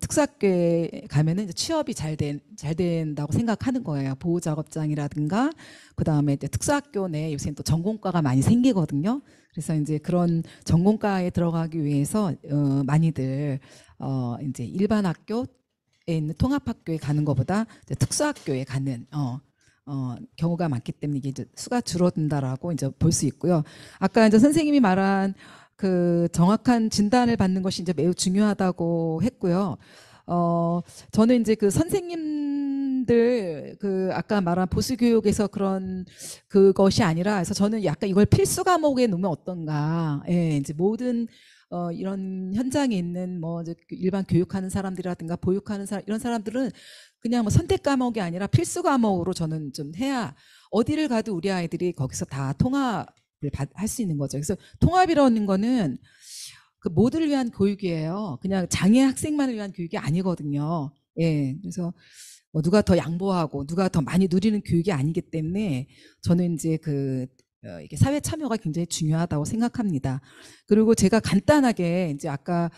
특수학교에 가면은 이제 취업이 잘 된다고 생각하는 거예요. 보호작업장이라든가, 그 다음에 이제 특수학교 내에 요새는 또 전공과가 많이 생기거든요. 그래서 이제 그런 전공과에 들어가기 위해서 많이들 이제 일반 학교에 있는 통합학교에 가는 것보다 이제 특수학교에 가는 경우가 많기 때문에 이게 이제 수가 줄어든다라고 이제 볼 수 있고요. 아까 이제 선생님이 말한 정확한 진단을 받는 것이 이제 매우 중요하다고 했고요. 저는 이제 선생님들 아까 말한 보수 교육에서 그것이 아니라, 그래서 저는 약간 이걸 필수 과목에 놓으면 어떤가. 예, 이제 모든 이런 현장에 있는 일반 교육하는 사람들이라든가 보육하는 사람, 이런 사람들은 그냥 선택 과목이 아니라 필수 과목으로 저는 좀 해야 어디를 가도 우리 아이들이 거기서 다 통합을 할 수 있는 거죠. 그래서 통합이라는 거는 모두를 위한 교육이에요. 그냥 장애 학생만을 위한 교육이 아니거든요. 예, 그래서 누가 더 양보하고 누가 더 많이 누리는 교육이 아니기 때문에 저는 이제 이게 사회 참여가 굉장히 중요하다고 생각합니다. 그리고 제가 간단하게 이제 아까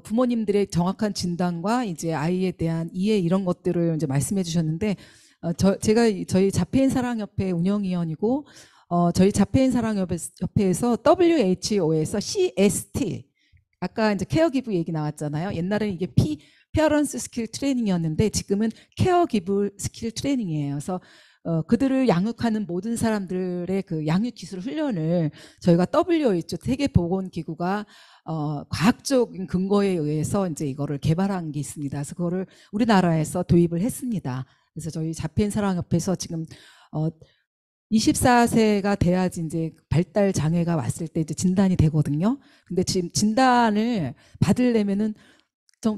부모님들의 정확한 진단과 이제 아이에 대한 이해, 이런 것들을 이제 말씀해 주셨는데, 제가 저희 자폐인 사랑협회 운영위원이고, 저희 자폐인 사랑협회에서 WHO에서 CST, 아까 이제 케어기브 얘기 나왔잖아요. 옛날에는 이게 페어런스 스킬 트레이닝이었는데 지금은 케어기브 스킬 트레이닝이에요. 그래서 그들을 양육하는 모든 사람들의 그 양육 기술 훈련을 저희가 WHO 세계보건기구가 과학적인 근거에 의해서 이제 이거를 개발한 게 있습니다. 그래서 그거를 우리나라에서 도입을 했습니다. 그래서 저희 자폐인 사랑협회에서 지금 24세가 돼야지 이제 발달 장애가 왔을 때 이제 진단이 되거든요. 근데 지금 진단을 받으려면은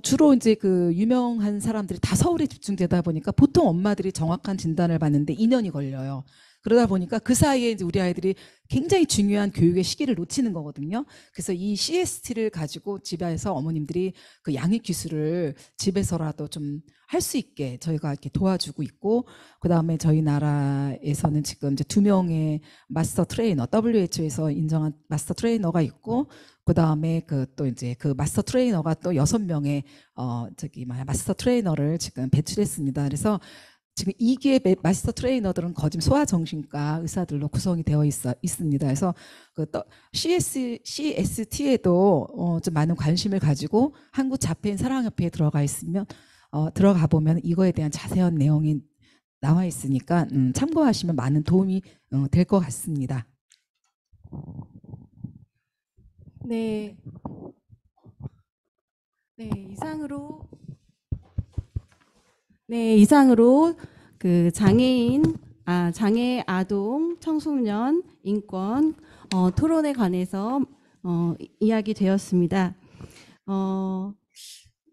주로 이제 그 유명한 사람들이 다 서울에 집중되다 보니까 보통 엄마들이 정확한 진단을 받는데 2년이 걸려요. 그러다 보니까 그 사이에 이제 우리 아이들이 굉장히 중요한 교육의 시기를 놓치는 거거든요. 그래서 이 CST를 가지고 집에서 어머님들이 그 양육 기술을 집에서라도 좀 할 수 있게 저희가 이렇게 도와주고 있고, 그 다음에 저희 나라에서는 지금 이제 2명의 마스터 트레이너, WHO에서 인정한 마스터 트레이너가 있고, 그 다음에 그 또 이제 그 마스터 트레이너가 또 6명의 마스터 트레이너를 지금 배출했습니다. 그래서 지금 2기의 마스터 트레이너들은 거진 소아정신과 의사들로 구성이 되어 있습니다. 그래서 그 CST에도 좀 많은 관심을 가지고 한국 자폐인 사랑협회에 들어가 보면 이거에 대한 자세한 내용이 나와 있으니까 참고하시면 많은 도움이 될 것 같습니다. 네. 네, 이상으로 그 장애 아동 청소년 인권 토론에 관해서 이야기되었습니다.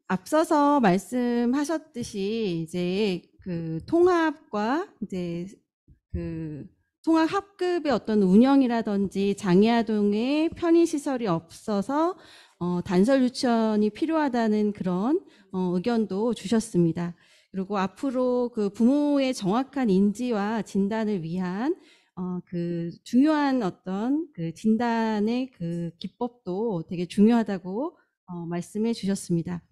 앞서서 말씀하셨듯이 이제 그 통합과 이제 그 통합 학급의 어떤 운영이라든지 장애 아동의 편의 시설이 없어서 단설 유치원이 필요하다는 그런 의견도 주셨습니다. 그리고 앞으로 그 부모의 정확한 인지와 진단을 위한 그 중요한 어떤 그 진단의 그 기법도 되게 중요하다고 말씀해 주셨습니다.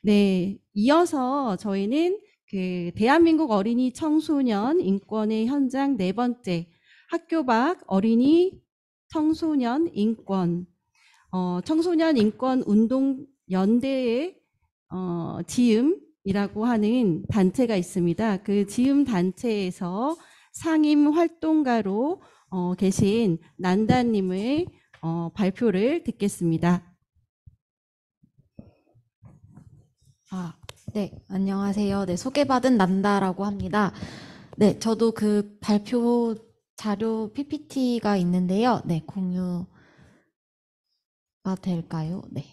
네, 이어서 저희는 그 대한민국 어린이 청소년 인권의 현장 4번째 학교 밖 어린이 청소년 인권 청소년 인권 운동 연대의 지음이라고 하는 단체가 있습니다. 그 지음 단체에서 상임 활동가로 계신 난다님의 발표를 듣겠습니다. 네, 안녕하세요. 네, 소개받은 난다라고 합니다. 네, 저도 그 발표 자료 PPT가 있는데요. 네, 공유가 될까요? 네.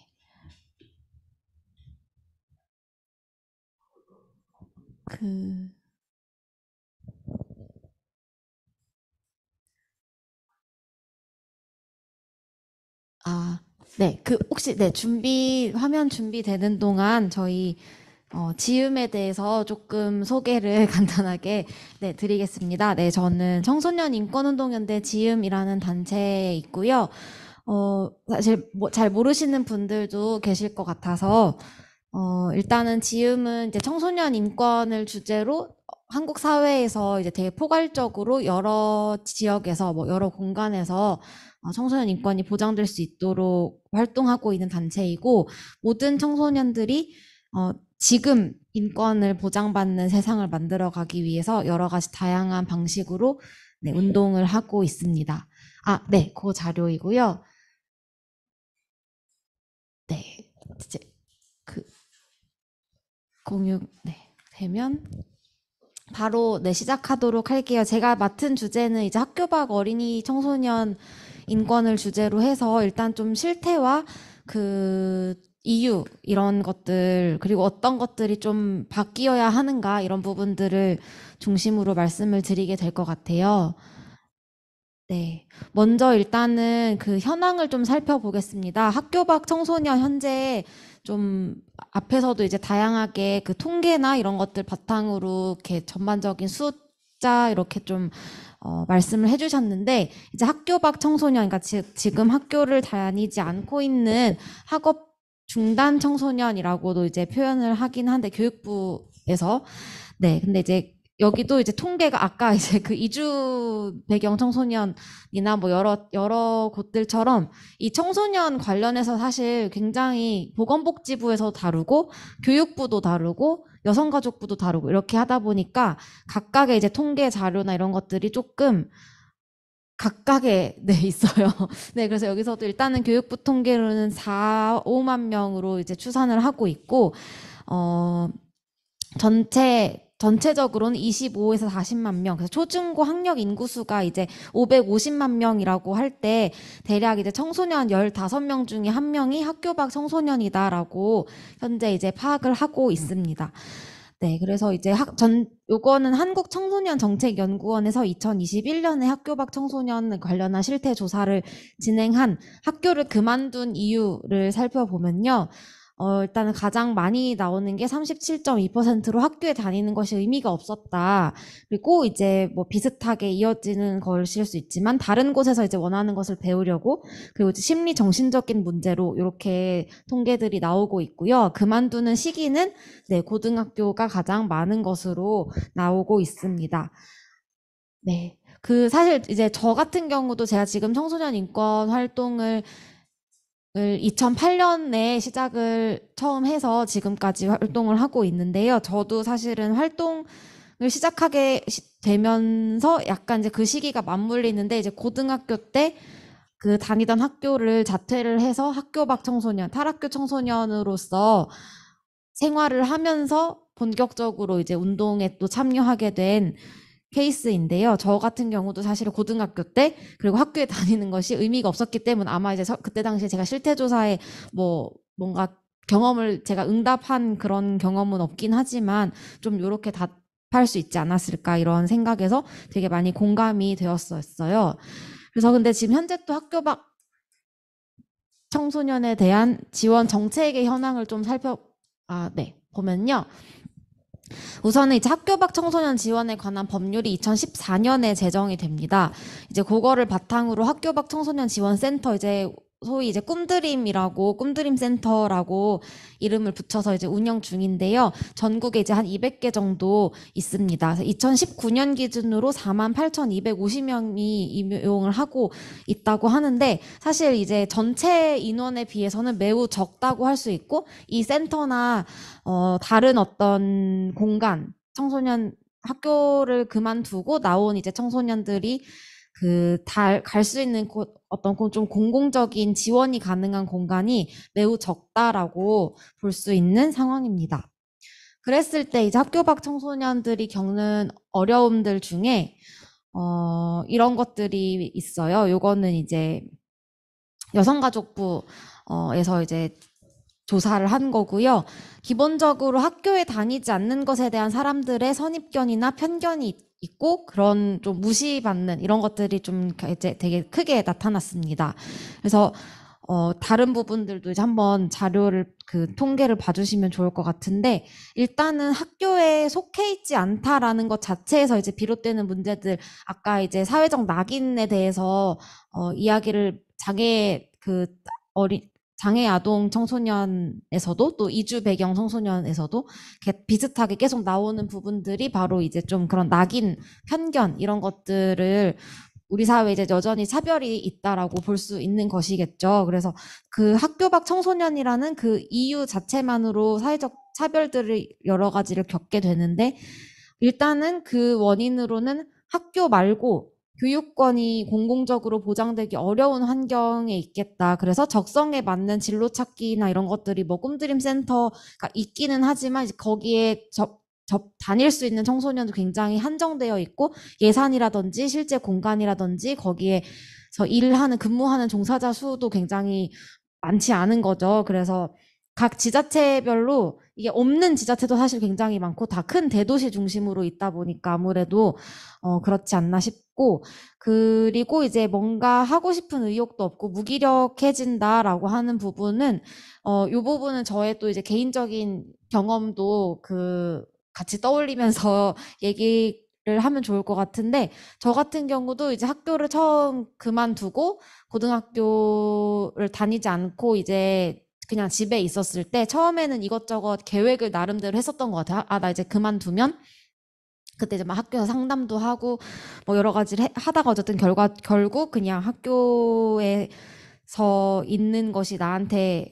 네, 혹시, 네, 화면 준비되는 동안 저희, 지음에 대해서 조금 소개를 간단하게, 네, 드리겠습니다. 네, 저는 청소년 인권운동연대 지음이라는 단체에 있고요. 사실 잘 모르시는 분들도 계실 것 같아서, 일단은 지음은 이제 청소년 인권을 주제로 한국 사회에서 이제 되게 포괄적으로 여러 지역에서 여러 공간에서 청소년 인권이 보장될 수 있도록 활동하고 있는 단체이고, 모든 청소년들이 지금 인권을 보장받는 세상을 만들어가기 위해서 여러 가지 다양한 방식으로 네, 운동을 하고 있습니다. 네, 그 자료이고요. 네, 이제 공유 되면 바로 시작하도록 할게요. 제가 맡은 주제는 이제 학교 밖 어린이 청소년 인권을 주제로 해서 일단 좀 실태와 그 이유 이런 것들, 그리고 어떤 것들이 좀 바뀌어야 하는가 이런 부분들을 중심으로 말씀을 드리게 될 것 같아요. 네, 먼저 일단은 그 현황을 좀 살펴보겠습니다. 학교 밖 청소년 현재 좀 앞에서도 이제 다양하게 그 통계나 이런 것들 바탕으로 이렇게 전반적인 숫자 이렇게 좀 말씀을 해주셨는데, 이제 학교 밖 청소년, 그러니까 지금 학교를 다니지 않고 있는 학업 중단 청소년이라고도 이제 표현을 하긴 한데, 교육부에서. 네, 근데 이제 여기도 이제 통계가 아까 이제 그 이주 배경 청소년이나 여러 곳들처럼 이 청소년 관련해서 사실 굉장히 보건복지부에서 다루고 교육부도 다루고 여성가족부도 다루고 이렇게 하다 보니까 각각의 이제 통계 자료나 이런 것들이 조금 각각에 네 있어요. 네, 그래서 여기서도 일단은 교육부 통계로는 5만 명으로 이제 추산을 하고 있고 전체적으로는 25에서 40만 명. 그래서 초중고 학력 인구수가 이제 550만 명이라고 할 때 대략 이제 청소년 15명 중에 1명이 학교 밖 청소년이다라고 현재 이제 파악을 하고 있습니다. 네, 그래서 이제 요거는 한국청소년정책연구원에서 2021년에 학교 밖 청소년 관련한 실태 조사를 진행한 학교를 그만둔 이유를 살펴보면요. 일단은 가장 많이 나오는 게 37.2%로 학교에 다니는 것이 의미가 없었다. 그리고 이제 뭐 비슷하게 이어지는 것일 수 있지만 다른 곳에서 이제 원하는 것을 배우려고 그리고 이제 심리 정신적인 문제로 이렇게 통계들이 나오고 있고요. 그만두는 시기는 네, 고등학교가 가장 많은 것으로 나오고 있습니다. 네. 사실 이제 저 같은 경우도 제가 지금 청소년 인권 활동을 2008년에 시작을 처음 해서 지금까지 활동을 하고 있는데요. 저도 사실은 활동을 시작하게 되면서 약간 이제 그 시기가 맞물리는데 이제 고등학교 때 그 다니던 학교를 자퇴를 해서 학교 밖 청소년, 탈학교 청소년으로서 생활을 하면서 본격적으로 이제 운동에 또 참여하게 된 케이스인데요. 저 같은 경우도 사실 고등학교 때 그리고 학교에 다니는 것이 의미가 없었기 때문에 아마 이제 그때 당시에 제가 실태조사에 뭔가 경험을 제가 응답한 그런 경험은 없긴 하지만 좀 이렇게 답할 수 있지 않았을까 이런 생각에서 되게 많이 공감이 되었었어요. 그래서 근데 지금 현재 또 학교 밖 청소년에 대한 지원 정책의 현황을 좀 보면요. 우선은 이제 학교 밖 청소년 지원에 관한 법률이 2014년에 제정이 됩니다. 이제 그거를 바탕으로 학교 밖 청소년 지원 센터 이제 소위 이제 꿈드림 센터라고 이름을 붙여서 이제 운영 중인데요. 전국에 이제 한 200개 정도 있습니다. 2019년 기준으로 48,250명이 이용을 하고 있다고 하는데 사실 이제 전체 인원에 비해서는 매우 적다고 할 수 있고 이 센터나 다른 어떤 공간 청소년 학교를 그만두고 나온 이제 청소년들이 갈 수 있는 어떤 좀 공공적인 지원이 가능한 공간이 매우 적다라고 볼 수 있는 상황입니다. 그랬을 때 이제 학교 밖 청소년들이 겪는 어려움들 중에 이런 것들이 있어요. 요거는 이제 여성가족부에서 이제 조사를 한 거고요. 기본적으로 학교에 다니지 않는 것에 대한 사람들의 선입견이나 편견이 있고 그런 좀 무시받는 이런 것들이 좀 이제 되게 크게 나타났습니다. 그래서 다른 부분들도 이제 한번 자료를 통계를 봐주시면 좋을 것 같은데 일단은 학교에 속해 있지 않다라는 것 자체에서 이제 비롯되는 문제들 아까 이제 사회적 낙인에 대해서 이야기를 장애 아동 청소년에서도 또 이주 배경 청소년에서도 비슷하게 계속 나오는 부분들이 바로 이제 좀 그런 낙인, 편견 이런 것들을 우리 사회에 이제 여전히 차별이 있다라고 볼 수 있는 것이겠죠. 그래서 그 학교 밖 청소년이라는 그 이유 자체만으로 사회적 차별들을 여러 가지를 겪게 되는데 일단은 그 원인으로는 학교 말고 교육권이 공공적으로 보장되기 어려운 환경에 있겠다. 그래서 적성에 맞는 진로 찾기나 이런 것들이 뭐 꿈드림 센터가 있기는 하지만 거기에 다닐 수 있는 청소년도 굉장히 한정되어 있고 예산이라든지 실제 공간이라든지 거기에서 근무하는 종사자 수도 굉장히 많지 않은 거죠. 그래서 각 지자체별로 이게 없는 지자체도 사실 굉장히 많고 다 큰 대도시 중심으로 있다 보니까 아무래도 그렇지 않나 싶고 그리고 이제 뭔가 하고 싶은 의욕도 없고 무기력해진다라고 하는 부분은 이 부분은 저의 또 이제 개인적인 경험도 같이 떠올리면서 얘기를 하면 좋을 것 같은데 저 같은 경우도 이제 학교를 처음 그만두고 고등학교를 다니지 않고 이제 그냥 집에 있었을 때 처음에는 이것저것 계획을 나름대로 했었던 것 같아요. 나 이제 그만두면 그때 이제 막 학교에서 상담도 하고 뭐 여러 가지를 하다가 어쨌든 결국 그냥 학교에서 있는 것이 나한테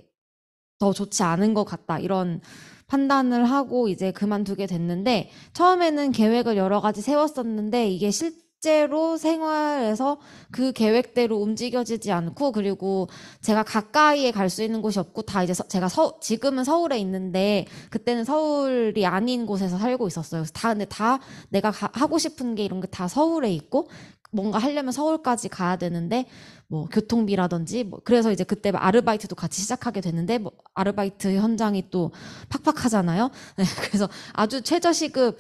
더 좋지 않은 것 같다 이런 판단을 하고 이제 그만두게 됐는데, 처음에는 계획을 여러 가지 세웠었는데 이게 실제로 생활에서 그 계획대로 움직여지지 않고, 그리고 제가 가까이에 갈 수 있는 곳이 없고, 다 이제 제가 지금은 서울에 있는데 그때는 서울이 아닌 곳에서 살고 있었어요. 그래서 근데 다 내가 하고 싶은 게 이런 게 다 서울에 있고, 뭔가 하려면 서울까지 가야 되는데 뭐 교통비라든지 뭐 그래서 이제 그때 아르바이트도 같이 시작하게 됐는데, 뭐 아르바이트 현장이 또 팍팍하잖아요. 네, 그래서 아주 최저시급,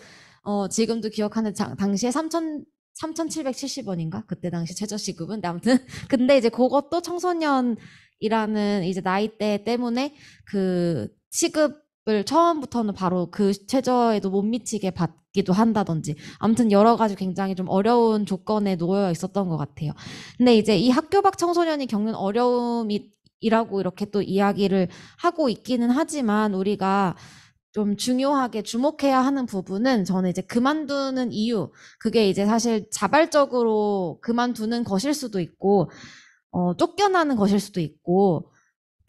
지금도 기억하는 당시에 3,770원인가? 그때 당시 최저시급은. 네, 아무튼 근데 이제 그것도 청소년이라는 이제 나이대 때문에 그 시급을 처음부터는 바로 그 최저에도 못 미치게 받기도 한다든지, 아무튼 여러 가지 굉장히 좀 어려운 조건에 놓여 있었던 것 같아요. 근데 이제 이 학교 밖 청소년이 겪는 어려움이라고 이렇게 또 이야기를 하고 있기는 하지만, 우리가 좀 중요하게 주목해야 하는 부분은, 저는 이제 그만두는 이유, 그게 이제 사실 자발적으로 그만두는 것일 수도 있고, 쫓겨나는 것일 수도 있고,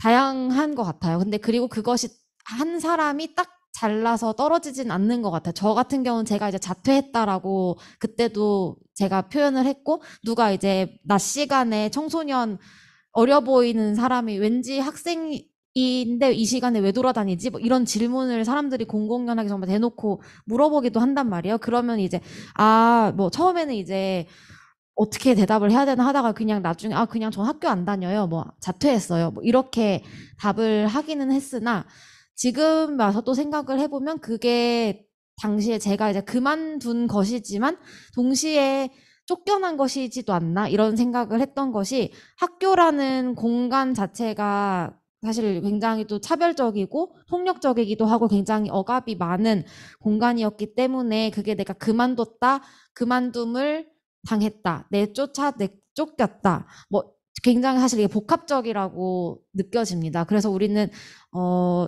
다양한 것 같아요. 근데 그리고 그것이 한 사람이 딱 잘라서 떨어지진 않는 것 같아요. 저 같은 경우는 제가 이제 자퇴했다라고 그때도 제가 표현을 했고, 누가 이제 낮 시간에 청소년 어려 보이는 사람이 왠지 학생인데 이 시간에 왜 돌아다니지? 뭐 이런 질문을 사람들이 공공연하게 정말 대놓고 물어보기도 한단 말이에요. 그러면 이제 뭐 처음에는 이제 어떻게 대답을 해야 되나 하다가 그냥 나중에 그냥 전 학교 안 다녀요, 뭐 자퇴했어요, 뭐 이렇게 답을 하기는 했으나, 지금 와서 또 생각을 해보면 그게 당시에 제가 이제 그만둔 것이지만 동시에 쫓겨난 것이지도 않나, 이런 생각을 했던 것이, 학교라는 공간 자체가 사실 굉장히 또 차별적이고 폭력적이기도 하고 굉장히 억압이 많은 공간이었기 때문에, 그게 내가 그만둠을 당했다, 쫓겼다, 뭐 굉장히 사실 이게 복합적이라고 느껴집니다. 그래서 우리는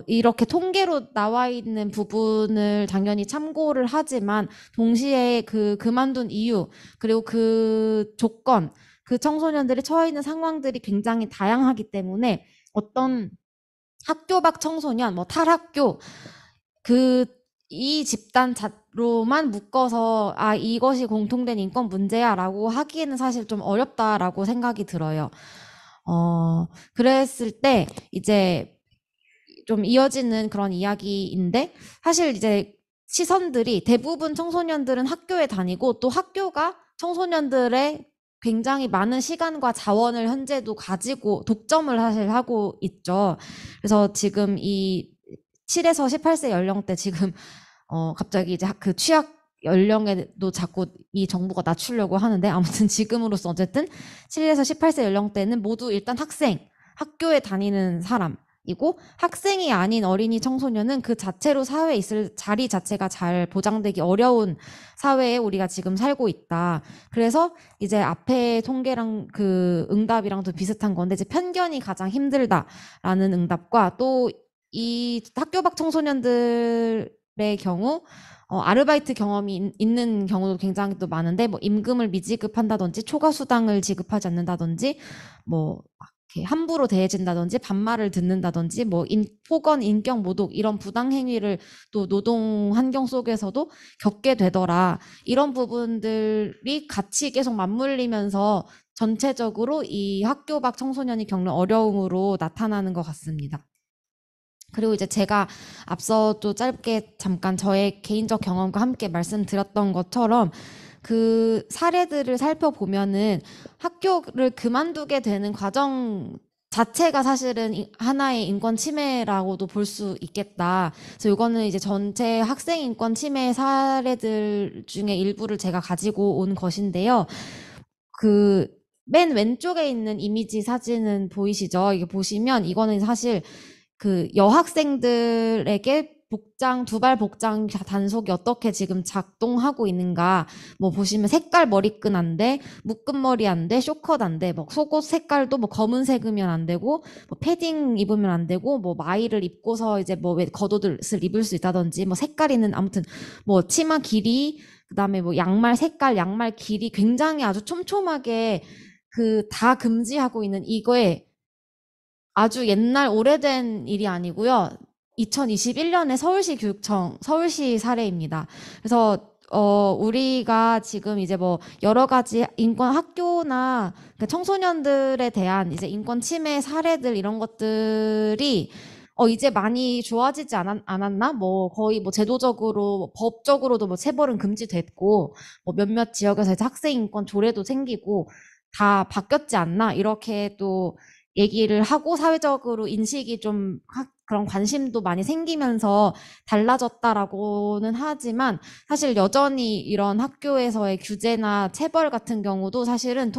이렇게 통계로 나와 있는 부분을 당연히 참고를 하지만, 동시에 그만둔 이유, 그리고 그 조건, 그 청소년들이 처해 있는 상황들이 굉장히 다양하기 때문에, 어떤 학교 밖 청소년, 뭐 탈학교, 이 집단로만 묶어서 이것이 공통된 인권 문제야라고 하기에는 사실 좀 어렵다라고 생각이 들어요. 그랬을 때 이제 좀 이어지는 그런 이야기인데, 사실 이제 시선들이, 대부분 청소년들은 학교에 다니고, 또 학교가 청소년들의 굉장히 많은 시간과 자원을 현재도 가지고 독점을 사실 하고 있죠. 그래서 지금 이 7에서 18세 연령대, 지금 갑자기 이제 그 취약 연령에도 자꾸 이 정부가 낮추려고 하는데, 아무튼 지금으로서 어쨌든 7에서 18세 연령대는 모두 일단 학교에 다니는 사람이고, 학생이 아닌 어린이 청소년은 그 자체로 사회에 있을 자리 자체가 잘 보장되기 어려운 사회에 우리가 지금 살고 있다. 그래서 이제 앞에 통계랑 그 응답이랑도 비슷한 건데, 이제 편견이 가장 힘들다라는 응답과, 또 이 학교 밖 청소년들의 경우 아르바이트 경험이 있는 경우도 굉장히 또 많은데, 뭐 임금을 미지급한다든지 초과 수당을 지급하지 않는다든지, 뭐 이렇게 함부로 대해진다든지 반말을 듣는다든지, 뭐 폭언, 인격 모독, 이런 부당 행위를 또 노동 환경 속에서도 겪게 되더라. 이런 부분들이 같이 계속 맞물리면서 전체적으로 이 학교 밖 청소년이 겪는 어려움으로 나타나는 것 같습니다. 그리고 이제 제가 앞서 또 짧게 잠깐 저의 개인적 경험과 함께 말씀드렸던 것처럼, 그 사례들을 살펴보면은 학교를 그만두게 되는 과정 자체가 사실은 하나의 인권 침해라고도 볼 수 있겠다. 그래서 이거는 이제 전체 학생 인권 침해 사례들 중에 일부를 제가 가지고 온 것인데요. 그 맨 왼쪽에 있는 이미지 사진은 보이시죠? 이게 보시면 이거는 사실 그 여학생들에게 두발 복장 단속이 어떻게 지금 작동하고 있는가, 뭐 보시면 색깔 머리끈 안 돼, 묶은 머리 안 돼, 쇼컷 안 돼, 뭐 속옷 색깔도 뭐 검은색이면 안 되고, 뭐 패딩 입으면 안 되고, 뭐 마이를 입고서 이제 뭐 왜 겉옷을 입을 수 있다든지, 뭐 색깔 있는, 아무튼 뭐 치마 길이, 그다음에 뭐 양말 색깔, 양말 길이 굉장히 아주 촘촘하게 다 금지하고 있는, 이거에 아주 옛날 오래된 일이 아니고요. 2021년에 서울시 사례입니다. 그래서 우리가 지금 이제 뭐 여러 가지 인권 학교나 그 청소년들에 대한 이제 인권 침해 사례들 이런 것들이 이제 많이 좋아지지 않았나? 뭐 거의 뭐 제도적으로 뭐 법적으로도 뭐 체벌은 금지됐고 뭐 몇몇 지역에서 이제 학생 인권 조례도 생기고 다 바뀌었지 않나? 이렇게 또 얘기를 하고 사회적으로 인식이 좀 그런 관심도 많이 생기면서 달라졌다라고는 하지만 사실 여전히 이런 학교에서의 규제나 체벌 같은 경우도 사실은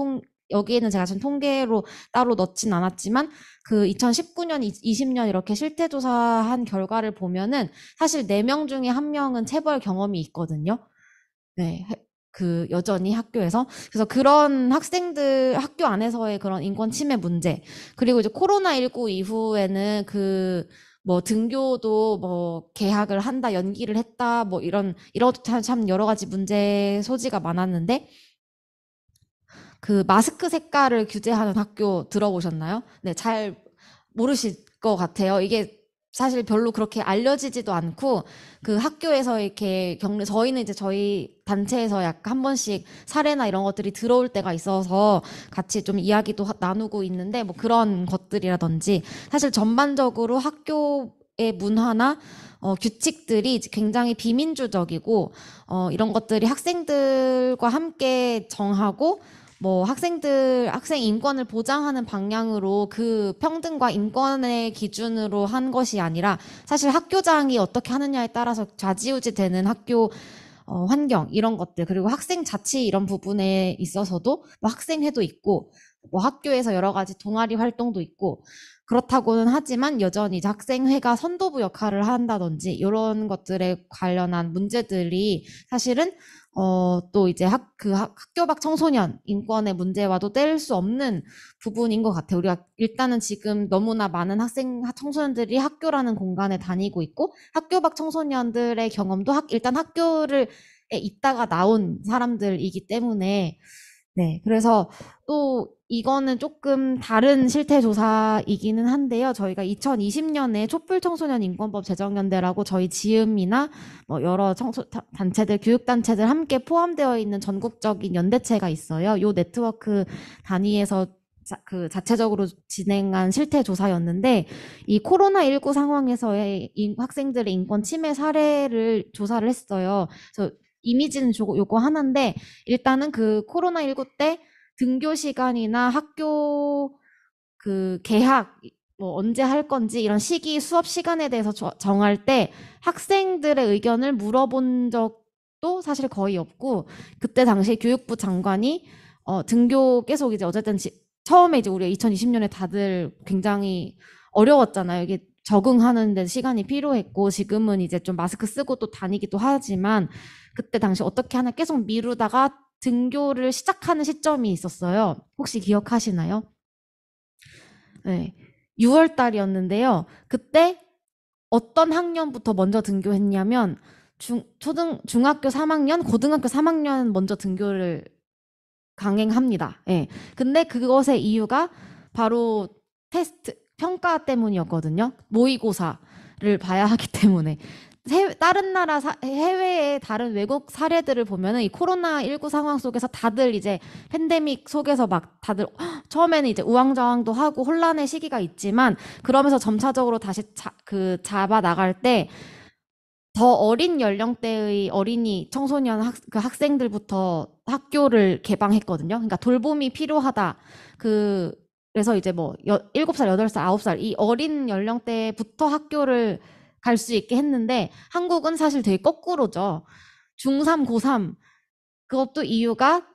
여기에는 제가 지금 통계로 따로 넣진 않았지만 그 2019년, 20년 이렇게 실태조사한 결과를 보면은 사실 4명 중에 1명은 체벌 경험이 있거든요. 네. 그 여전히 학교에서. 그래서 그런 학생들 학교 안에서의 그런 인권 침해 문제. 그리고 이제 코로나19 이후에는 그 뭐 등교도 뭐 개학을 한다, 연기를 했다, 뭐 이런 참 여러 가지 문제 소지가 많았는데 그 마스크 색깔을 규제하는 학교 들어보셨나요? 네, 잘 모르실 것 같아요. 이게 사실 별로 그렇게 알려지지도 않고 그 학교에서 이렇게 저희는 이제 저희 단체에서 약간 한 번씩 사례나 이런 것들이 들어올 때가 있어서 같이 좀 이야기도 나누고 있는데 뭐 그런 것들이라든지 사실 전반적으로 학교의 문화나 규칙들이 굉장히 비민주적이고 이런 것들이 학생들과 함께 정하고 뭐 학생 인권을 보장하는 방향으로 그 평등과 인권의 기준으로 한 것이 아니라 사실 학교장이 어떻게 하느냐에 따라서 좌지우지 되는 학교 환경 이런 것들 그리고 학생 자치 이런 부분에 있어서도 뭐 학생회도 있고 뭐 학교에서 여러 가지 동아리 활동도 있고 그렇다고는 하지만 여전히 이제 학생회가 선도부 역할을 한다든지 이런 것들에 관련한 문제들이 사실은 또 이제 학교 밖 청소년 인권의 문제와도 뗄 수 없는 부분인 것 같아요. 우리가 일단은 지금 너무나 많은 청소년들이 학교라는 공간에 다니고 있고 학교 밖 청소년들의 경험도 일단 학교에 있다가 나온 사람들이기 때문에 네, 그래서 또 이거는 조금 다른 실태 조사이기는 한데요. 저희가 2020년에 촛불 청소년 인권법 제정연대라고 저희 지음이나 뭐 여러 단체들, 교육단체들 함께 포함되어 있는 전국적인 연대체가 있어요. 요 네트워크 단위에서 그 자체적으로 진행한 실태 조사였는데 이 코로나19 상황에서의 학생들의 인권 침해 사례를 조사를 했어요. 그래서 이미지는 요거 하나인데 일단은 그 코로나19 때 등교 시간이나 학교 그 개학 뭐 언제 할 건지 이런 수업 시간에 대해서 정할 때 학생들의 의견을 물어본 적도 사실 거의 없고 그때 당시 교육부 장관이 등교 계속 이제 어쨌든 처음에 이제 우리가 2020년에 다들 굉장히 어려웠잖아요. 이게 적응하는 데 시간이 필요했고 지금은 이제 좀 마스크 쓰고 또 다니기도 하지만 그때 당시 어떻게 하나 계속 미루다가 등교를 시작하는 시점이 있었어요. 혹시 기억하시나요? 네. 6월 달이었는데요. 그때 어떤 학년부터 먼저 등교했냐면 중학교 3학년, 고등학교 3학년 먼저 등교를 강행합니다. 예. 근데 그것의 이유가 바로 평가 때문이었거든요. 모의고사를 봐야 하기 때문에. 다른 나라 해외의 다른 외국 사례들을 보면은 이 코로나19 상황 속에서 다들 이제 팬데믹 속에서 막 다들 처음에는 이제 우왕좌왕도 하고 혼란의 시기가 있지만 그러면서 점차적으로 다시 잡아 나갈 때 더 어린 연령대의 어린이 청소년 학생들부터 학교를 개방했거든요. 그러니까 돌봄이 필요하다. 그래서 이제 뭐 7살, 8살, 9살 이 어린 연령대부터 학교를 갈 수 있게 했는데 한국은 사실 되게 거꾸로죠. 중3, 고3 그것도 이유가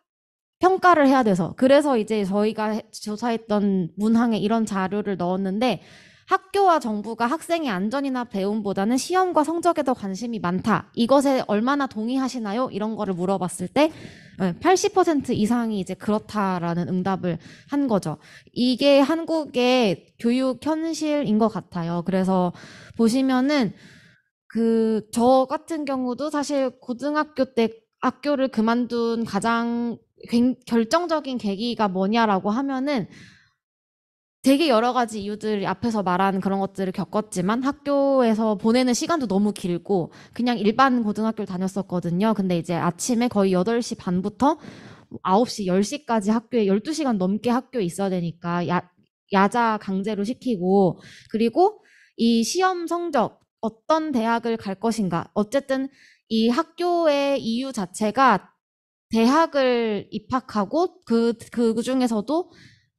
평가를 해야 돼서 그래서 이제 저희가 조사했던 문항에 이런 자료를 넣었는데 학교와 정부가 학생의 안전이나 배움보다는 시험과 성적에 더 관심이 많다. 이것에 얼마나 동의하시나요? 이런 거를 물어봤을 때 80% 이상이 이제 그렇다라는 응답을 한 거죠. 이게 한국의 교육 현실인 것 같아요. 그래서 보시면은 저 같은 경우도 사실 고등학교 때 학교를 그만둔 가장 결정적인 계기가 뭐냐라고 하면은 되게 여러 가지 이유들이 앞에서 말한 그런 것들을 겪었지만 학교에서 보내는 시간도 너무 길고 그냥 일반 고등학교를 다녔었거든요. 근데 이제 아침에 거의 8시 반부터 9시, 10시까지 학교에 12시간 넘게 학교에 있어야 되니까 야자 강제로 시키고 그리고 이 시험 성적 어떤 대학을 갈 것인가 어쨌든 이 학교의 이유 자체가 대학을 입학하고 그 중에서도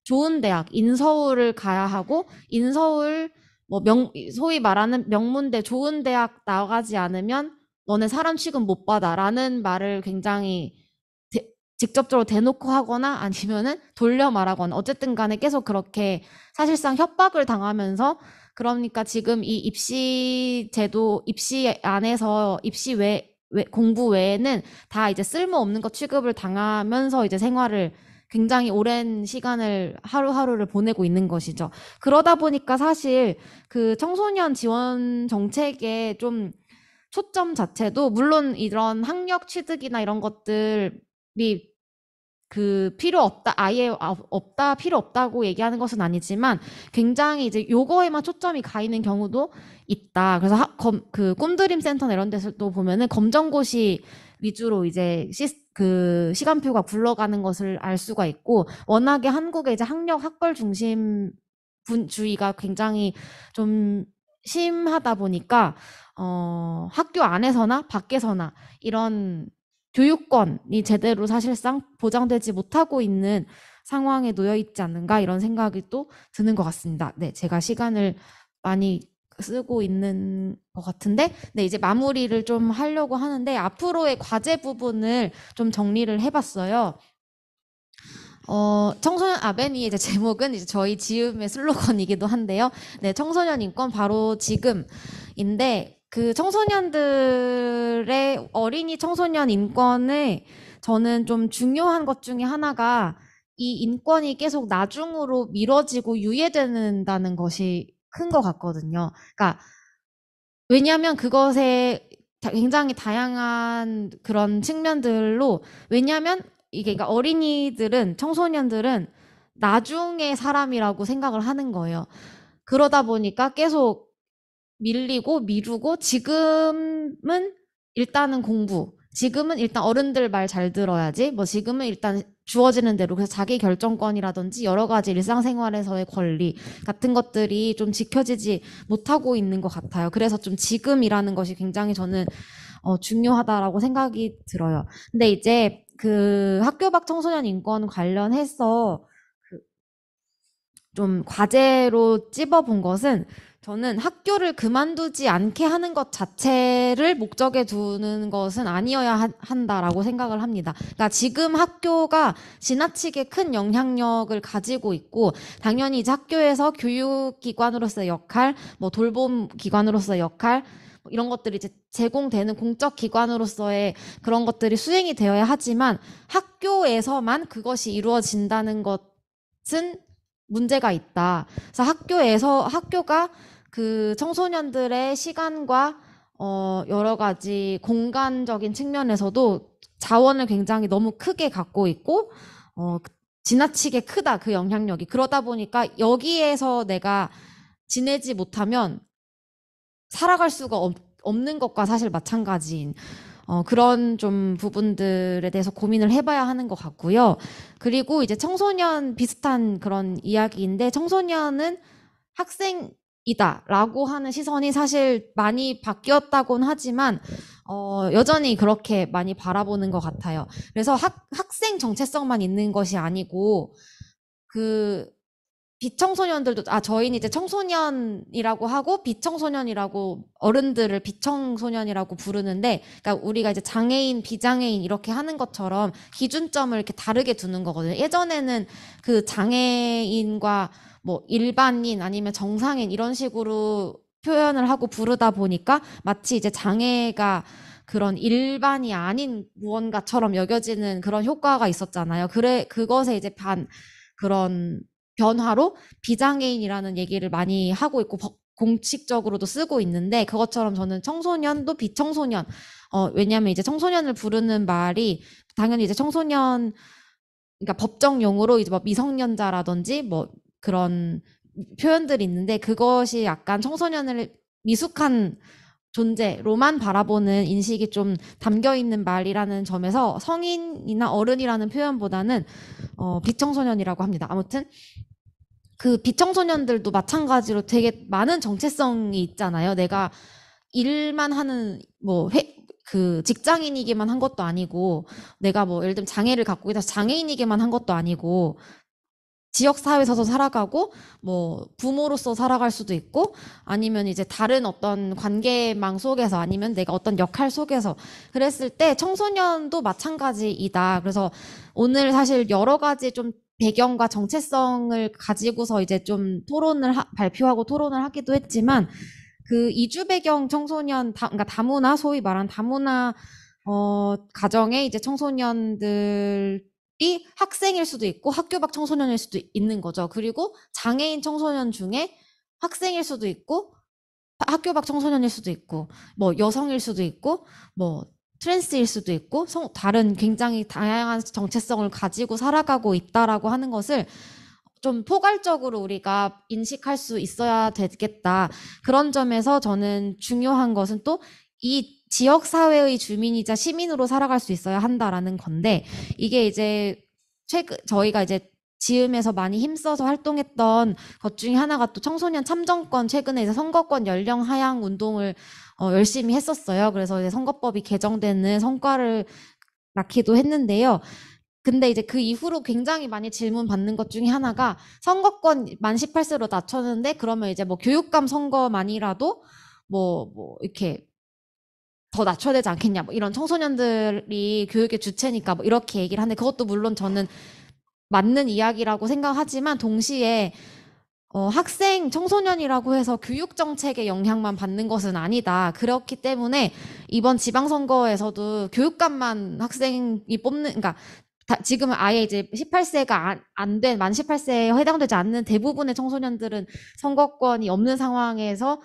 좋은 대학, 인서울을 가야 하고, 인서울, 소위 말하는 명문대 좋은 대학 나가지 않으면 너네 사람 취급 못 받아. 라는 말을 굉장히 직접적으로 대놓고 하거나 아니면은 돌려 말하거나 어쨌든 간에 계속 그렇게 사실상 협박을 당하면서 그러니까 지금 이 입시 제도, 입시 안에서 입시 공부 외에는 다 이제 쓸모없는 것 취급을 당하면서 이제 생활을 굉장히 오랜 시간을 하루하루를 보내고 있는 것이죠. 그러다 보니까 사실 그 청소년 지원 정책의 좀 초점 자체도 물론 이런 학력 취득이나 이런 것들이 그 필요 없다, 아예 없다, 필요 없다고 얘기하는 것은 아니지만 굉장히 이제 요거에만 초점이 가 있는 경우도 있다. 그래서 그 꿈드림 센터나 이런 데서도 보면은 검정고시 위주로 이제 그 시간표가 굴러가는 것을 알 수가 있고 워낙에 한국의 이제 학력 학벌 중심 주의가 굉장히 좀 심하다 보니까 학교 안에서나 밖에서나 이런 교육권이 제대로 사실상 보장되지 못하고 있는 상황에 놓여 있지 않는가 이런 생각이 또 드는 것 같습니다. 네, 제가 시간을 많이 쓰고 있는 것 같은데, 네, 이제 마무리를 좀 하려고 하는데 앞으로의 과제 부분을 좀 정리를 해봤어요. 청소년 아베니의 이제 제목은 이제 저희 지음의 슬로건이기도 한데요. 네, 청소년 인권 바로 지금인데 그 청소년들의 어린이 청소년 인권에 저는 좀 중요한 것 중에 하나가 이 인권이 계속 나중으로 미뤄지고 유예된다는 것이 큰 것 같거든요. 그러니까 왜냐하면 그것에 굉장히 다양한 그런 측면들로 왜냐하면 이게 그러니까 어린이들은 청소년들은 나중에 사람이라고 생각을 하는 거예요. 그러다 보니까 계속 밀리고 미루고 지금은 일단은 공부, 지금은 일단 어른들 말 잘 들어야지, 뭐 지금은 일단 주어지는 대로 그래서 자기 결정권이라든지 여러 가지 일상생활에서의 권리 같은 것들이 좀 지켜지지 못하고 있는 것 같아요. 그래서 좀 지금이라는 것이 굉장히 저는 중요하다라고 생각이 들어요. 근데 이제 그 학교 밖 청소년 인권 관련해서 좀 과제로 찝어본 것은 저는 학교를 그만두지 않게 하는 것 자체를 목적에 두는 것은 아니어야 한다라고 생각을 합니다. 그러니까 지금 학교가 지나치게 큰 영향력을 가지고 있고 당연히 이제 학교에서 교육기관으로서의 역할, 뭐 돌봄 기관으로서의 역할 이런 것들이 이제 제공되는 공적 기관으로서의 그런 것들이 수행이 되어야 하지만 학교에서만 그것이 이루어진다는 것은 문제가 있다. 그래서 학교가 그 청소년들의 시간과 여러 가지 공간적인 측면에서도 자원을 굉장히 너무 크게 갖고 있고 지나치게 크다 그 영향력이. 그러다 보니까 여기에서 내가 지내지 못하면 살아갈 수가 없는 것과 사실 마찬가지인 그런 좀 부분들에 대해서 고민을 해봐야 하는 것 같고요. 그리고 이제 청소년 비슷한 그런 이야기인데 청소년은 학생이다라고 하는 시선이 사실 많이 바뀌었다곤 하지만 여전히 그렇게 많이 바라보는 것 같아요. 그래서 학생 정체성만 있는 것이 아니고 그 비청소년들도 저희는 이제 청소년이라고 하고 비청소년이라고 어른들을 비청소년이라고 부르는데 그러니까 우리가 이제 장애인, 비장애인 이렇게 하는 것처럼 기준점을 이렇게 다르게 두는 거거든요. 예전에는 그 장애인과 뭐 일반인 아니면 정상인 이런 식으로 표현을 하고 부르다 보니까 마치 이제 장애가 그런 일반이 아닌 무언가처럼 여겨지는 그런 효과가 있었잖아요. 그것에 이제 그런 변화로 비장애인이라는 얘기를 많이 하고 있고 공식적으로도 쓰고 있는데 그것처럼 저는 청소년도 비청소년 왜냐하면 이제 청소년을 부르는 말이 당연히 이제 청소년 그러니까 법정 용어로 이제 뭐 미성년자라든지 뭐 그런 표현들이 있는데 그것이 약간 청소년을 미숙한 존재로만 바라보는 인식이 좀 담겨 있는 말이라는 점에서 성인이나 어른이라는 표현보다는 비청소년이라고 합니다. 아무튼 그 비청소년들도 마찬가지로 되게 많은 정체성이 있잖아요. 내가 일만 하는 그 직장인이기만 한 것도 아니고 내가 뭐 예를 들면 장애를 갖고 있어서 장애인이기만 한 것도 아니고 지역 사회에서 살아가고 뭐 부모로서 살아갈 수도 있고 아니면 이제 다른 어떤 관계망 속에서 아니면 내가 어떤 역할 속에서 그랬을 때 청소년도 마찬가지이다. 그래서 오늘 사실 여러 가지 좀 배경과 정체성을 가지고서 이제 좀 발표하고 토론을 하기도 했지만 그 이주 배경 청소년 그러니까 다문화 소위 말하는 다문화 가정의 이제 청소년들 이 학생일 수도 있고 학교 밖 청소년일 수도 있는 거죠. 그리고 장애인 청소년 중에 학생일 수도 있고 학교 밖 청소년일 수도 있고 뭐 여성일 수도 있고 뭐 트랜스일 수도 있고 다른 굉장히 다양한 정체성을 가지고 살아가고 있다라고 하는 것을 좀 포괄적으로 우리가 인식할 수 있어야 되겠다. 그런 점에서 저는 중요한 것은 또 이 지역 사회의 주민이자 시민으로 살아갈 수 있어야 한다라는 건데 이게 이제 저희가 이제 지음에서 많이 힘써서 활동했던 것 중에 하나가 또 청소년 참정권 최근에 이제 선거권 연령 하향 운동을 열심히 했었어요. 그래서 이제 선거법이 개정되는 성과를 낳기도 했는데요. 근데 이제 그 이후로 굉장히 많이 질문 받는 것 중에 하나가 선거권 만 18세로 낮췄는데 그러면 이제 뭐 교육감 선거만이라도 뭐 이렇게 더 낮춰야 되지 않겠냐, 뭐 이런 청소년들이 교육의 주체니까 뭐 이렇게 얘기를 하는데 그것도 물론 저는 맞는 이야기라고 생각하지만 동시에 학생, 청소년이라고 해서 교육 정책의 영향만 받는 것은 아니다. 그렇기 때문에 이번 지방선거에서도 교육감만 학생이 그러니까 지금은 아예 이제 18세가 안 된 만 18세에 해당되지 않는 대부분의 청소년들은 선거권이 없는 상황에서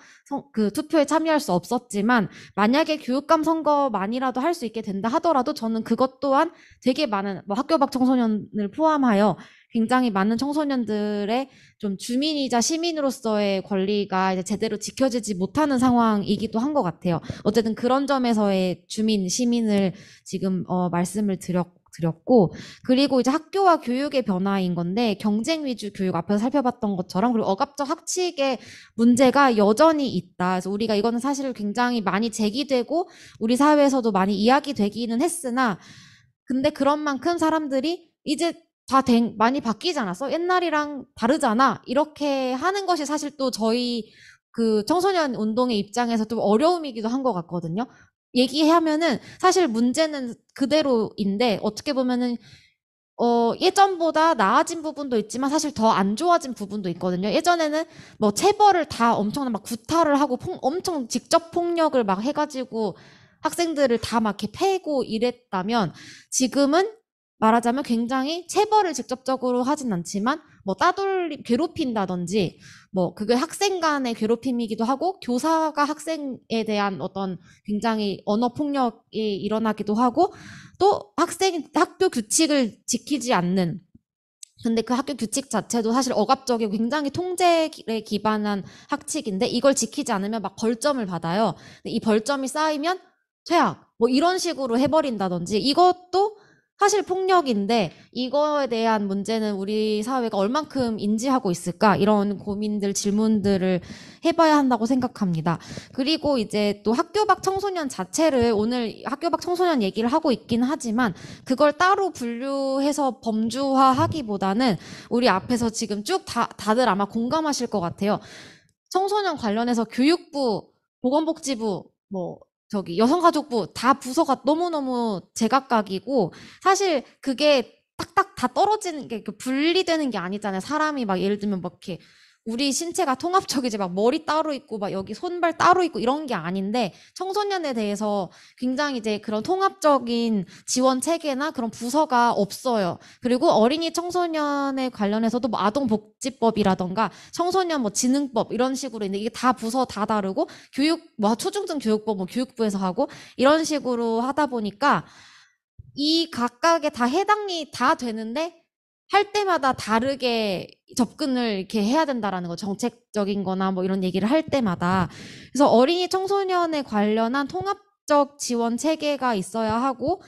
그 투표에 참여할 수 없었지만 만약에 교육감 선거만이라도 할 수 있게 된다 하더라도 저는 그것 또한 되게 많은 뭐 학교 밖 청소년을 포함하여 굉장히 많은 청소년들의 좀 주민이자 시민으로서의 권리가 이제 제대로 지켜지지 못하는 상황이기도 한 것 같아요. 어쨌든 그런 점에서의 주민, 시민을 지금 말씀을 드렸고 그리고 이제 학교와 교육의 변화인 건데 경쟁 위주 교육 앞에서 살펴봤던 것처럼 그리고 억압적 학칙의 문제가 여전히 있다. 그래서 우리가 이거는 사실 굉장히 많이 제기되고 우리 사회에서도 많이 이야기되기는 했으나 근데 그런 만큼 사람들이 이제 많이 바뀌지 않았어? 옛날이랑 다르잖아. 이렇게 하는 것이 사실 또 저희 그 청소년 운동의 입장에서 좀 어려움이기도 한 것 같거든요. 얘기하면은 사실 문제는 그대로인데 어떻게 보면은 예전보다 나아진 부분도 있지만 사실 더 안 좋아진 부분도 있거든요. 예전에는 뭐 체벌을 다 엄청난 막 구타를 하고 엄청 직접 폭력을 막 해가지고 학생들을 다 막 이렇게 패고 이랬다면 지금은 말하자면 굉장히 체벌을 직접적으로 하진 않지만 뭐 괴롭힌다든지 뭐 그게 학생 간의 괴롭힘이기도 하고 교사가 학생에 대한 어떤 굉장히 언어 폭력이 일어나기도 하고 또 학교 규칙을 지키지 않는 근데 그 학교 규칙 자체도 사실 억압적이고 굉장히 통제에 기반한 학칙인데 이걸 지키지 않으면 막 벌점을 받아요. 근데 이 벌점이 쌓이면 퇴학 뭐 이런 식으로 해버린다든지 이것도 사실 폭력인데 이거에 대한 문제는 우리 사회가 얼만큼 인지하고 있을까 이런 고민들 질문들을 해봐야 한다고 생각합니다. 그리고 이제 또 학교 밖 청소년 자체를 오늘 학교 밖 청소년 얘기를 하고 있긴 하지만 그걸 따로 분류해서 범주화하기보다는 우리 앞에서 지금 쭉 다들 아마 공감하실 것 같아요. 청소년 관련해서 교육부, 보건복지부 여성가족부 다 부서가 너무너무 제각각이고 사실 그게 딱딱 다 떨어지는 게 분리되는 게 아니잖아요. 사람이 막 예를 들면 막 이렇게 우리 신체가 통합적이지 막 머리 따로 있고 막 여기 손발 따로 있고 이런 게 아닌데 청소년에 대해서 굉장히 이제 그런 통합적인 지원 체계나 그런 부서가 없어요. 그리고 어린이 청소년에 관련해서도 뭐 아동복지법이라던가 청소년 뭐 지능법 이런 식으로 있는데 이게 다 부서 다 다르고 초중등 교육법 뭐 교육부에서 하고 이런 식으로 하다 보니까 이 각각에 다 해당이 다 되는데 할 때마다 다르게 접근을 이렇게 해야 된다라는 거, 정책적인 거나 뭐 이런 얘기를 할 때마다. 그래서 어린이 청소년에 관련한 통합적 지원 체계가 있어야 하고,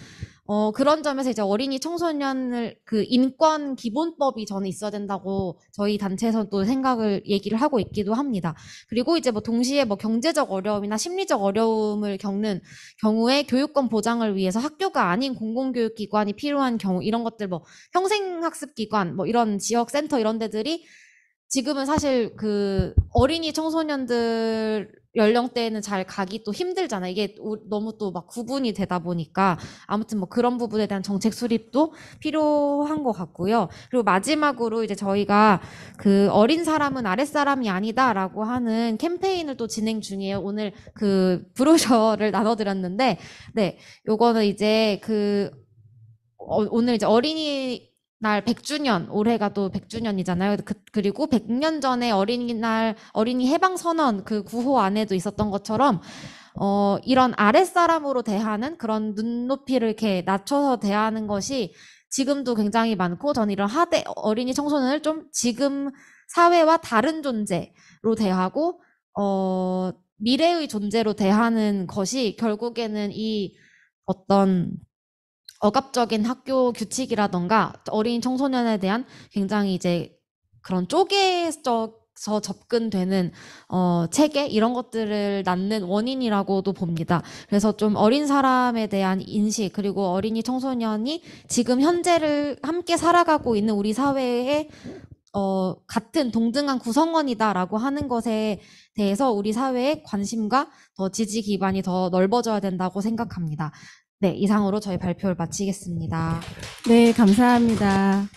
그런 점에서 이제 어린이 청소년을 그 인권 기본법이 저는 있어야 된다고 저희 단체에서 또 얘기를 하고 있기도 합니다. 그리고 이제 뭐 동시에 뭐 경제적 어려움이나 심리적 어려움을 겪는 경우에 교육권 보장을 위해서 학교가 아닌 공공교육기관이 필요한 경우, 이런 것들 뭐 평생학습기관 뭐 이런 지역센터 이런 데들이 지금은 사실 그 어린이 청소년들 연령대에는 잘 가기 또 힘들잖아요. 이게 너무 또 막 구분이 되다 보니까 아무튼 뭐 그런 부분에 대한 정책 수립도 필요한 것 같고요. 그리고 마지막으로 이제 저희가 그 어린 사람은 아랫사람이 아니다라고 하는 캠페인을 또 진행 중이에요. 오늘 그 브로셔를 나눠드렸는데, 네, 요거는 이제 오늘 이제 어린이날 100주년, 올해가 또 100주년이잖아요. 그리고 100년 전에 어린이 해방선언 그 구호 안에도 있었던 것처럼, 이런 아랫사람으로 대하는 그런 눈높이를 이렇게 낮춰서 대하는 것이 지금도 굉장히 많고, 저는 이런 어린이 청소년을 좀 지금 사회와 다른 존재로 대하고, 미래의 존재로 대하는 것이 결국에는 이 어떤 억압적인 학교 규칙이라던가 어린 청소년에 대한 굉장히 이제 그런 쪼개서 접근되는 체계 이런 것들을 낳는 원인이라고도 봅니다. 그래서 좀 어린 사람에 대한 인식, 그리고 어린이 청소년이 지금 현재를 함께 살아가고 있는 우리 사회에 같은 동등한 구성원이다라고 하는 것에 대해서 우리 사회의 관심과 더 지지 기반이 더 넓어져야 된다고 생각합니다. 네, 이상으로 저희 발표를 마치겠습니다. 네, 감사합니다.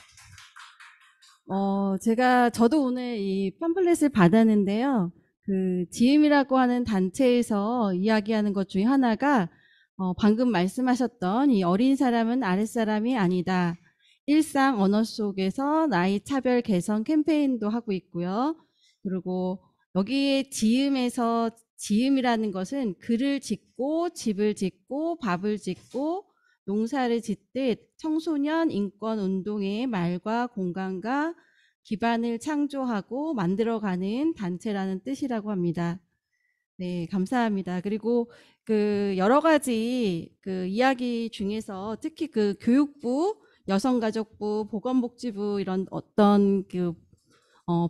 저도 오늘 이 팜플렛을 받았는데요. 그 지음이라고 하는 단체에서 이야기하는 것 중에 하나가 방금 말씀하셨던 이 어린 사람은 아랫사람이 아니다. 일상 언어 속에서 나이 차별 개선 캠페인도 하고 있고요. 그리고 여기에 지음에서 지음이라는 것은 글을 짓고 집을 짓고 밥을 짓고 농사를 짓듯 청소년 인권 운동의 말과 공간과 기반을 창조하고 만들어가는 단체라는 뜻이라고 합니다. 네, 감사합니다. 그리고 그 여러 가지 그 이야기 중에서 특히 그 교육부, 여성가족부, 보건복지부 이런 어떤 그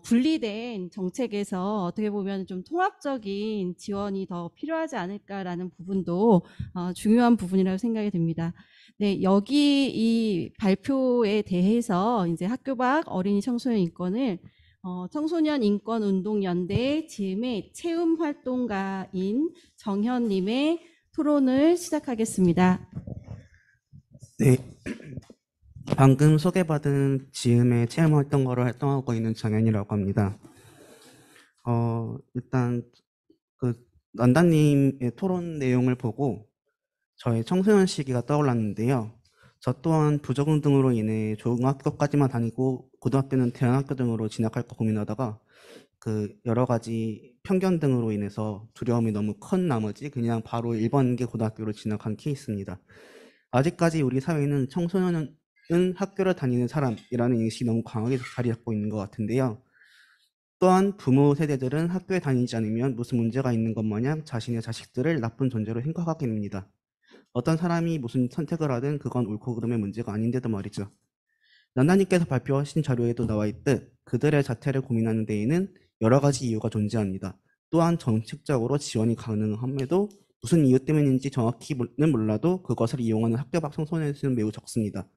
분리된 정책에서 어떻게 보면 좀 통합적인 지원이 더 필요하지 않을까라는 부분도 중요한 부분이라고 생각이 듭니다. 네, 여기 이 발표에 대해서 이제 학교 밖 어린이 청소년 인권을 청소년 인권 운동 연대 지음의 체험 활동가인 정현님의 토론을 시작하겠습니다. 네, 방금 소개받은 지음의 체험 활동가로 활동하고 있는 정현이라고 합니다. 일단 그 난다님의 토론 내용을 보고 저의 청소년 시기가 떠올랐는데요. 저 또한 부적응 등으로 인해 중학교까지만 다니고 고등학교는 대안학교 등으로 진학할까 고민하다가 그 여러 가지 편견 등으로 인해서 두려움이 너무 큰 나머지 그냥 바로 1번계 고등학교로 진학한 케이스입니다. 아직까지 우리 사회는 청소년은 학교를 다니는 사람이라는 인식이 너무 강하게 자리 잡고 있는 것 같은데요. 또한 부모 세대들은 학교에 다니지 않으면 무슨 문제가 있는 것 마냥 자신의 자식들을 나쁜 존재로 생각하게 됩니다. 어떤 사람이 무슨 선택을 하든 그건 옳고 그름의 문제가 아닌데도 말이죠. 난나님께서 발표하신 자료에도 나와 있듯 그들의 자태를 고민하는 데에는 여러 가지 이유가 존재합니다. 또한 정책적으로 지원이 가능함에도 무슨 이유 때문인지 정확히는 몰라도 그것을 이용하는 학교 밖 청소년의 수는 매우 적습니다.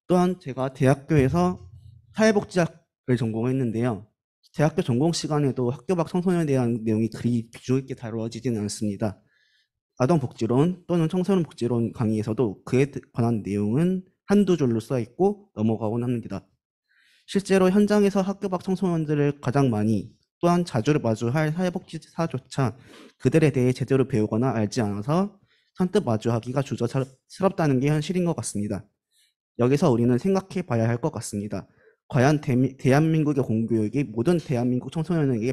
또한 제가 대학교에서 사회복지학을 전공했는데요. 대학교 전공 시간에도 학교 밖 청소년에 대한 내용이 그리 비중 있게 다루어지지는 않습니다. 아동복지론 또는 청소년 복지론 강의에서도 그에 관한 내용은 한두 줄로 써있고 넘어가곤 합니다. 실제로 현장에서 학교 밖 청소년들을 가장 많이 또한 자주 마주할 사회복지사조차 그들에 대해 제대로 배우거나 알지 않아서 선뜻 마주하기가 주저스럽다는 게 현실인 것 같습니다. 여기서 우리는 생각해 봐야 할 것 같습니다. 과연 대한민국의 공교육이 모든 대한민국 청소년에게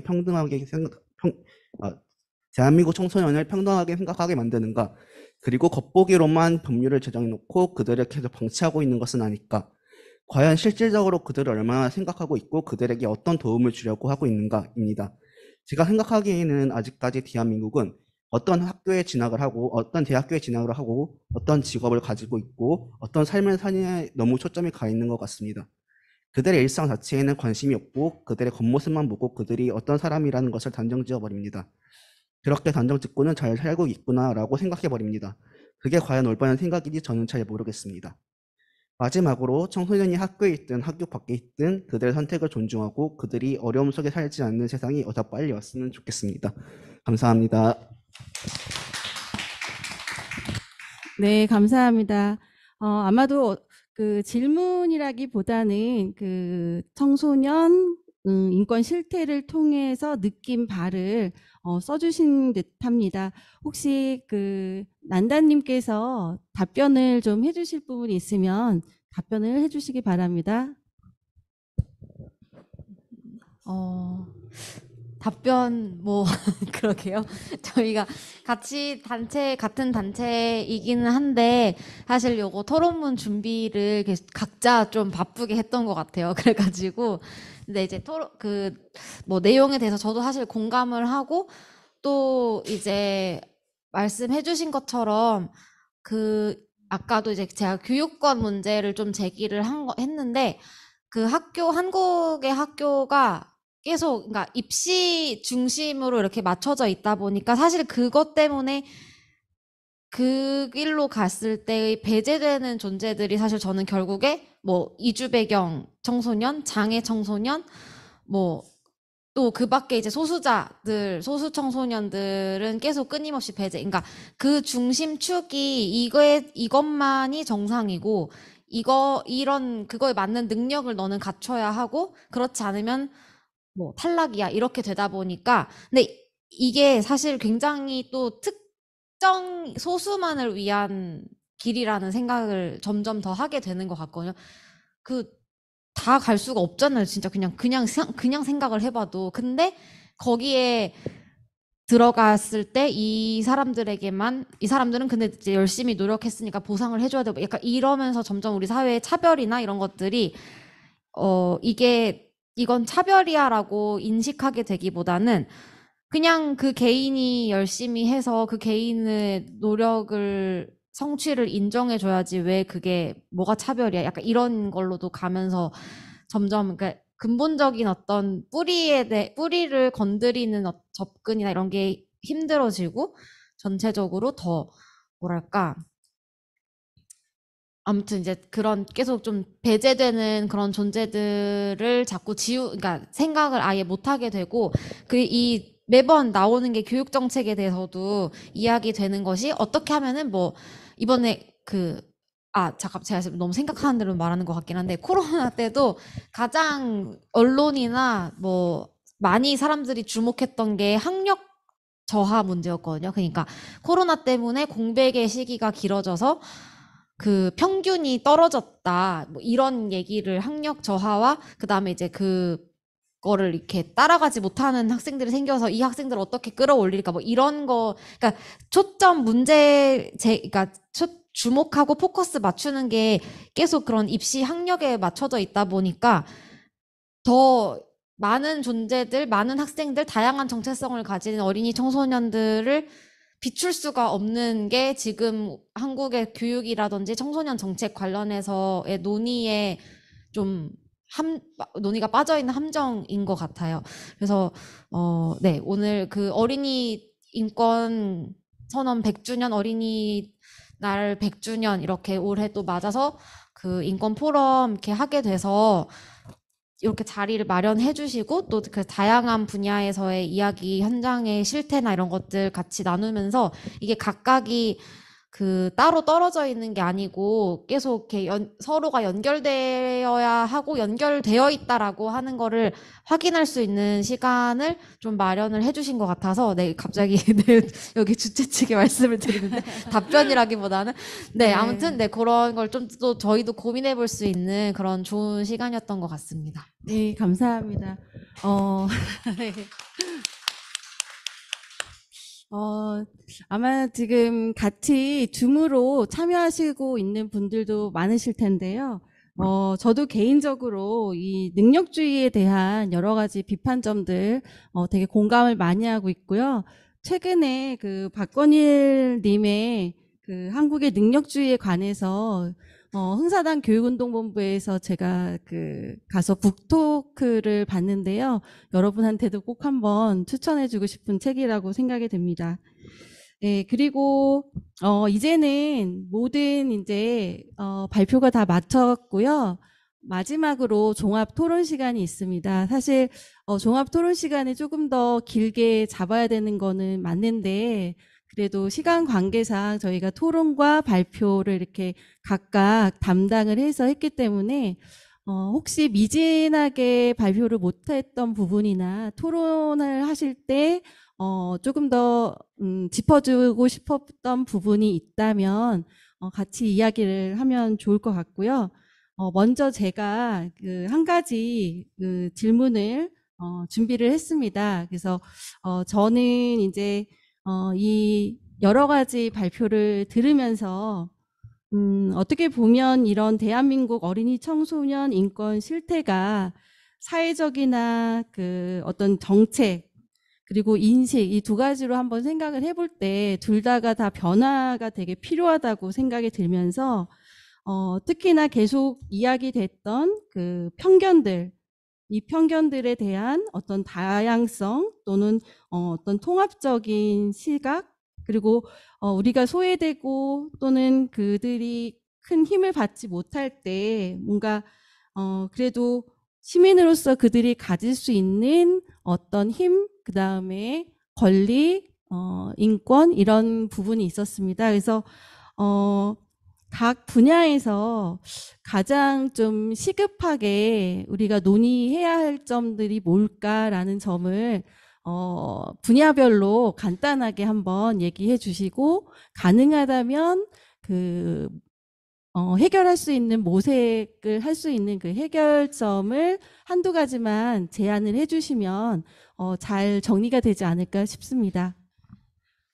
대한민국 청소년을 평등하게 생각하게 만드는가? 그리고 겉보기로만 법률을 제정해놓고 그들을 계속 방치하고 있는 것은 아닐까? 과연 실질적으로 그들을 얼마나 생각하고 있고 그들에게 어떤 도움을 주려고 하고 있는가입니다. 제가 생각하기에는 아직까지 대한민국은 어떤 학교에 진학을 하고 어떤 대학교에 진학을 하고 어떤 직업을 가지고 있고 어떤 삶을 사느냐에 너무 초점이 가 있는 것 같습니다. 그들의 일상 자체에는 관심이 없고 그들의 겉모습만 보고 그들이 어떤 사람이라는 것을 단정 지어버립니다. 그렇게 단정 짓고는 잘 살고 있구나라고 생각해버립니다. 그게 과연 올바른 생각인지 저는 잘 모르겠습니다. 마지막으로 청소년이 학교에 있든 학교 밖에 있든 그들의 선택을 존중하고 그들이 어려움 속에 살지 않는 세상이 어서 빨리 왔으면 좋겠습니다. 감사합니다. 네, 감사합니다. 아마도 그 질문이라기보다는 그 청소년 인권 실태를 통해서 느낀 바를 써주신 듯합니다. 혹시 그 난다님께서 답변을 좀 해주실 부분이 있으면 답변을 해주시기 바랍니다. 답변 뭐 그러게요. 저희가 같은 단체이기는 한데 사실 요거 토론문 준비를 각자 좀 바쁘게 했던 것 같아요. 그래가지고 근데 이제 뭐 내용에 대해서 저도 사실 공감을 하고 또 이제 말씀해주신 것처럼 아까도 이제 제가 교육권 문제를 좀 제기를 했는데 한국의 학교가 계속 그러니까 입시 중심으로 이렇게 맞춰져 있다 보니까 사실 그것 때문에 그 길로 갔을 때의 배제되는 존재들이 사실 저는 결국에 뭐 이주 배경 청소년, 장애 청소년, 뭐 또 그 밖에 이제 소수 청소년들은 계속 끊임없이 배제. 그러니까 그 중심축이 이것만이 정상이고 그거에 맞는 능력을 너는 갖춰야 하고 그렇지 않으면 뭐 탈락이야 이렇게 되다 보니까 근데 이게 사실 굉장히 또 특정 소수만을 위한 길이라는 생각을 점점 더 하게 되는 것 같거든요. 다 갈 수가 없잖아요. 진짜 그냥 생각을 해봐도. 근데 거기에 들어갔을 때 이 사람들은 근데 이제 열심히 노력했으니까 보상을 해줘야 되고 약간 이러면서 점점 우리 사회의 차별이나 이런 것들이 이건 차별이야라고 인식하게 되기보다는 그냥 그 개인이 열심히 해서 그 개인의 성취를 인정해줘야지 왜 그게 뭐가 차별이야 약간 이런 걸로도 가면서 점점 그러니까 근본적인 어떤 뿌리를 건드리는 접근이나 이런 게 힘들어지고 전체적으로 더 뭐랄까 아무튼 이제 그런 계속 좀 배제되는 그런 존재들을 자꾸 그러니까 생각을 아예 못하게 되고 매번 나오는 게 교육 정책에 대해서도 이야기 되는 것이 어떻게 하면은 뭐 이번에 잠깐 제가 지금 너무 생각하는 대로 말하는 것 같긴 한데 코로나 때도 가장 언론이나 뭐 많이 사람들이 주목했던 게 학력 저하 문제였거든요. 그러니까 코로나 때문에 공백의 시기가 길어져서 그 평균이 떨어졌다. 뭐 이런 얘기를 학력 저하와 그다음에 이제 그거를 이렇게 따라가지 못하는 학생들이 생겨서 이 학생들을 어떻게 끌어올릴까 뭐 이런 거 그러니까 그러니까 주목하고 포커스 맞추는 게 계속 그런 입시 학력에 맞춰져 있다 보니까 더 많은 존재들, 많은 학생들, 다양한 정체성을 가진 어린이 청소년들을 비출 수가 없는 게 지금 한국의 교육이라든지 청소년 정책 관련해서의 논의에 논의가 빠져있는 함정인 것 같아요. 그래서 네, 오늘 그 어린이 인권 선언 100주년 어린이날 100주년 이렇게 올해 또 맞아서 그 인권 포럼 이렇게 하게 돼서 이렇게 자리를 마련해 주시고 또 그 다양한 분야에서의 이야기 현장의 실태나 이런 것들 같이 나누면서 이게 각각이 따로 떨어져 있는 게 아니고 계속 이렇게 서로가 연결되어야 하고 연결되어 있다라고 하는 거를 확인할 수 있는 시간을 좀 마련을 해주신 것 같아서 네 갑자기 네, 여기 주최 측에 말씀을 드리는데 답변이라기보다는 네 아무튼 네 그런 걸 좀 또 저희도 고민해 볼 수 있는 그런 좋은 시간이었던 것 같습니다. 네, 감사합니다. 네. 아마 지금 같이 줌으로 참여하시고 있는 분들도 많으실 텐데요. 저도 개인적으로 이 능력주의에 대한 여러 가지 비판점들 되게 공감을 많이 하고 있고요. 최근에 그 박건일 님의 그 한국의 능력주의에 관해서 흥사단 교육운동본부에서 제가 그 가서 북토크를 봤는데요. 여러분한테도 꼭 한번 추천해주고 싶은 책이라고 생각이 됩니다. 네, 그리고 이제는 모든 이제 발표가 다 마쳤고요. 마지막으로 종합 토론 시간이 있습니다. 사실 종합 토론 시간을 조금 더 길게 잡아야 되는 거는 맞는데 그래도 시간 관계상 저희가 토론과 발표를 이렇게 각각 담당을 해서 했기 때문에 혹시 미진하게 발표를 못했던 부분이나 토론을 하실 때 조금 더 짚어주고 싶었던 부분이 있다면 같이 이야기를 하면 좋을 것 같고요. 먼저 제가 그 한 가지 그 질문을 준비를 했습니다. 그래서 저는 이제 이 여러 가지 발표를 들으면서 어떻게 보면 이런 대한민국 어린이 청소년 인권 실태가 사회적이나 그 어떤 정책 그리고 인식 이 두 가지로 한번 생각을 해볼 때 둘 다가 다 변화가 되게 필요하다고 생각이 들면서 특히나 계속 이야기됐던 그 편견들 이 편견들에 대한 어떤 다양성 또는 어떤 통합적인 시각 그리고 우리가 소외되고 또는 그들이 큰 힘을 받지 못할 때 뭔가 그래도 시민으로서 그들이 가질 수 있는 어떤 힘, 그 다음에 권리, 인권 이런 부분이 있었습니다. 그래서 각 분야에서 가장 좀 시급하게 우리가 논의해야 할 점들이 뭘까라는 점을 분야별로 간단하게 한번 얘기해 주시고 가능하다면 그 해결할 수 있는 모색을 할 수 있는 그 해결점을 한두 가지만 제안을 해주시면 잘 정리가 되지 않을까 싶습니다.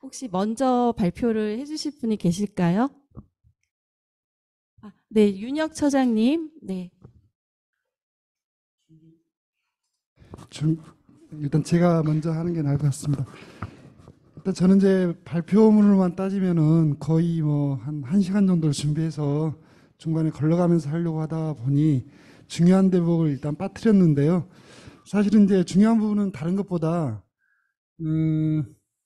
혹시 먼저 발표를 해주실 분이 계실까요? 네, 윤혁 처장님. 네. 일단 제가 먼저 하는 게 나을 것 같습니다. 일단 저는 이제 발표문을만 따지면은 거의 뭐 한 1시간 정도를 준비해서 중간에 걸러가면서 하려고 하다 보니 중요한 대목을 일단 빠뜨렸는데요. 사실은 이제 중요한 부분은 다른 것보다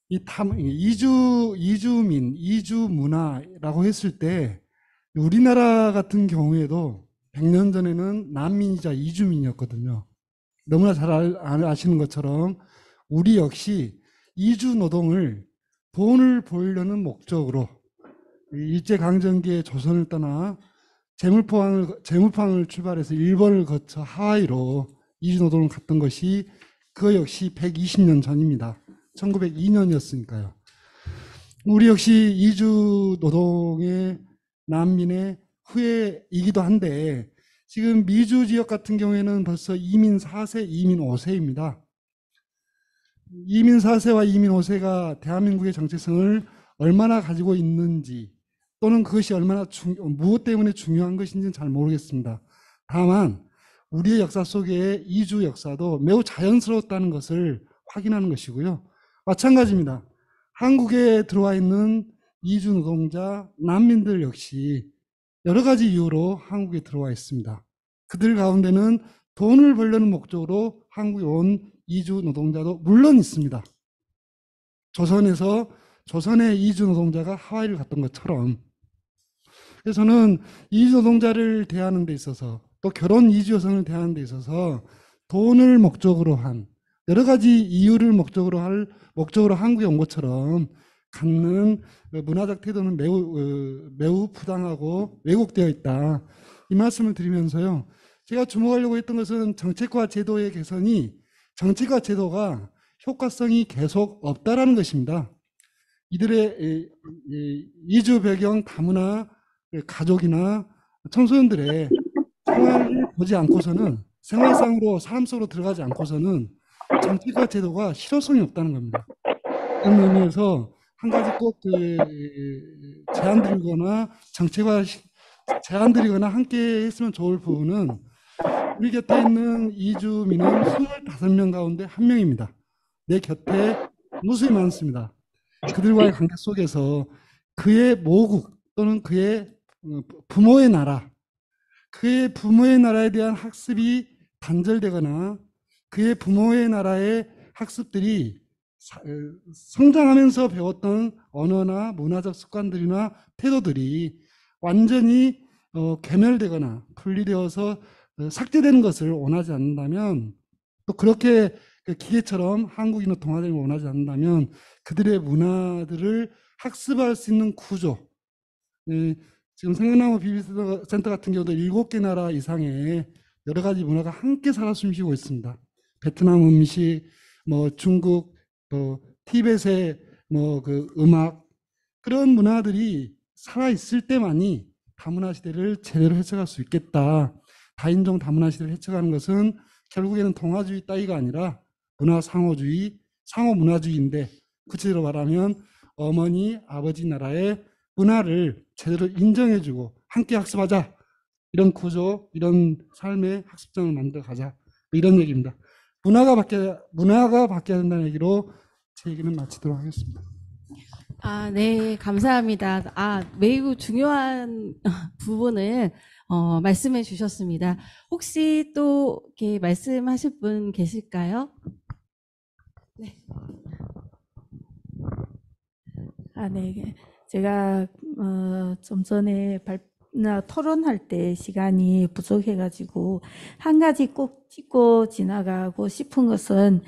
이주민, 이주 문화라고 했을 때 우리나라 같은 경우에도 100년 전에는 난민이자 이주민이었거든요. 너무나 잘 아시는 것처럼 우리 역시 이주 노동을 돈을 벌려는 목적으로 일제강점기에 조선을 떠나 제물포항을 출발해서 일본을 거쳐 하와이로 이주 노동을 갔던 것이 그 역시 120년 전입니다. 1902년이었으니까요. 우리 역시 이주 노동의 난민의 후예이기도 한데 지금 미주 지역 같은 경우에는 벌써 이민 4세, 이민 5세입니다. 이민 4세와 이민 5세가 대한민국의 정체성을 얼마나 가지고 있는지 또는 그것이 얼마나 무엇 때문에 중요한 것인지는 잘 모르겠습니다. 다만 우리의 역사 속에 이주 역사도 매우 자연스러웠다는 것을 확인하는 것이고요. 마찬가지입니다. 한국에 들어와 있는 이주 노동자, 난민들 역시 여러 가지 이유로 한국에 들어와 있습니다. 그들 가운데는 돈을 벌려는 목적으로 한국에 온 이주 노동자도 물론 있습니다. 조선의 이주 노동자가 하와이를 갔던 것처럼. 그래서 저는 이주 노동자를 대하는 데 있어서 또 결혼 이주 여성을 대하는 데 있어서 돈을 목적으로 한 여러 가지 이유를 목적으로 한국에 온 것처럼 갖는 문화적 태도는 매우 부당하고 왜곡되어 있다. 이 말씀을 드리면서요. 제가 주목하려고 했던 것은 정책과 제도의 개선이 정책과 제도가 효과성이 계속 없다라는 것입니다. 이들의 이주 배경 다문화 가족이나 청소년들의 생활을 보지 않고서는 생활상으로 삶 속으로 들어가지 않고서는 정책과 제도가 실효성이 없다는 겁니다. 그런 의미에서 한 가지 꼭 제안 드리거나 정책화 제안드리거나 함께 했으면 좋을 부분은 우리 곁에 있는 이주민은 25명 가운데 1명입니다. 내 곁에 무수히 많습니다. 그들과의 관계 속에서 그의 모국 또는 그의 부모의 나라, 그의 부모의 나라에 대한 학습이 단절되거나 그의 부모의 나라의 학습들이 성장하면서 배웠던 언어나 문화적 습관들이나 태도들이 완전히 괴멸되거나 분리되어서 삭제되는 것을 원하지 않는다면, 또 그렇게 기계처럼 한국인으로 동화되는 걸 원하지 않는다면 그들의 문화들을 학습할 수 있는 구조, 지금 생각나무 비비센터 같은 경우도 7개 나라 이상의 여러 가지 문화가 함께 살아 숨쉬고 있습니다. 베트남 음식, 뭐 중국, 또 티벳의 뭐 그 음악, 그런 문화들이 살아 있을 때만이 다문화 시대를 제대로 해석할 수 있겠다. 다인종 다문화 시대를 해석하는 것은 결국에는 동화주의 따위가 아니라 문화 상호주의, 상호 문화주의인데, 구체적으로 말하면 어머니, 아버지 나라의 문화를 제대로 인정해주고 함께 학습하자. 이런 구조, 이런 삶의 학습장을 만들어 가자. 이런 얘기입니다. 문화가 바뀌어야 된다는 얘기로 제 얘기는 마치도록 하겠습니다. 네, 감사합니다. 매우 중요한 부분을 말씀해 주셨습니다. 혹시 또 이렇게 말씀하실 분 계실까요? 네. 네. 제가 좀 전에 토론할 때 시간이 부족해가지고 한 가지 꼭 짚고 지나가고 싶은 것은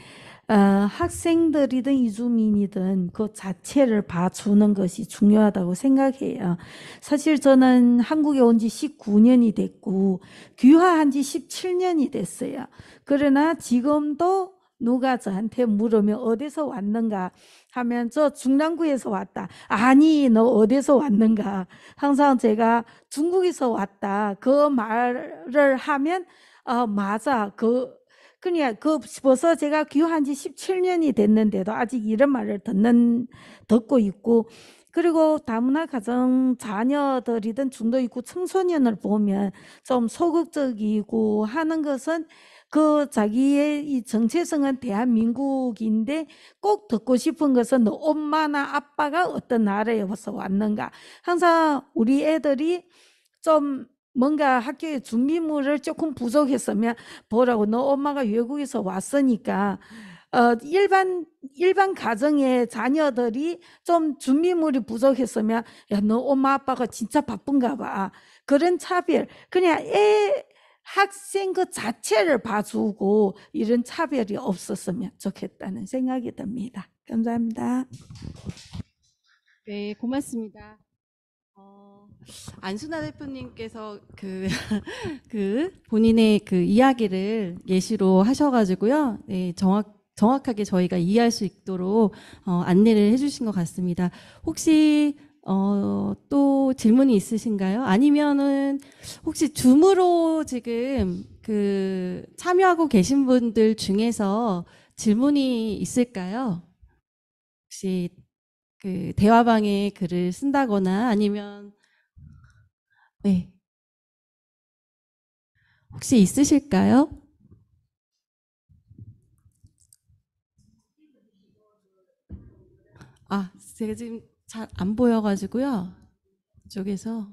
학생들이든 이주민이든 그 자체를 봐주는 것이 중요하다고 생각해요. 사실 저는 한국에 온 지 19년이 됐고 귀화한 지 17년이 됐어요. 그러나 지금도 누가 저한테 물으면 어디서 왔는가 하면 저 중랑구에서 왔다. 아니, 너 어디서 왔는가? 항상 제가 중국에서 왔다. 그 말을 하면 맞아. 그냥 벌써 제가 귀화한 지 17년이 됐는데도 아직 이런 말을 듣고 있고, 그리고 다문화 가정 자녀들이든 중도 있고 청소년을 보면 좀 소극적이고 하는 것은 그 자기의 이 정체성은 대한민국인데 꼭 듣고 싶은 것은 너 엄마나 아빠가 어떤 나라에서 왔는가. 항상 우리 애들이 좀 뭔가 학교에 준비물을 조금 부족했으면 보라고, 너 엄마가 외국에서 왔으니까 일반 가정의 자녀들이 좀 준비물이 부족했으면 야, 너 엄마 아빠가 진짜 바쁜가 봐. 그런 차별, 그냥 학생 그 자체를 봐주고 이런 차별이 없었으면 좋겠다는 생각이 듭니다. 감사합니다. 네, 고맙습니다. 안순아 대표님께서 본인의 그 이야기를 예시로 하셔가지고요. 네, 정확하게 저희가 이해할 수 있도록 안내를 해주신 것 같습니다. 혹시 또 질문이 있으신가요? 아니면은 혹시 줌으로 지금 참여하고 계신 분들 중에서 질문이 있을까요? 혹시 대화방에 글을 쓴다거나 아니면 네, 혹시 있으실까요? 제가 지금 잘 안 보여가지고요. 이쪽에서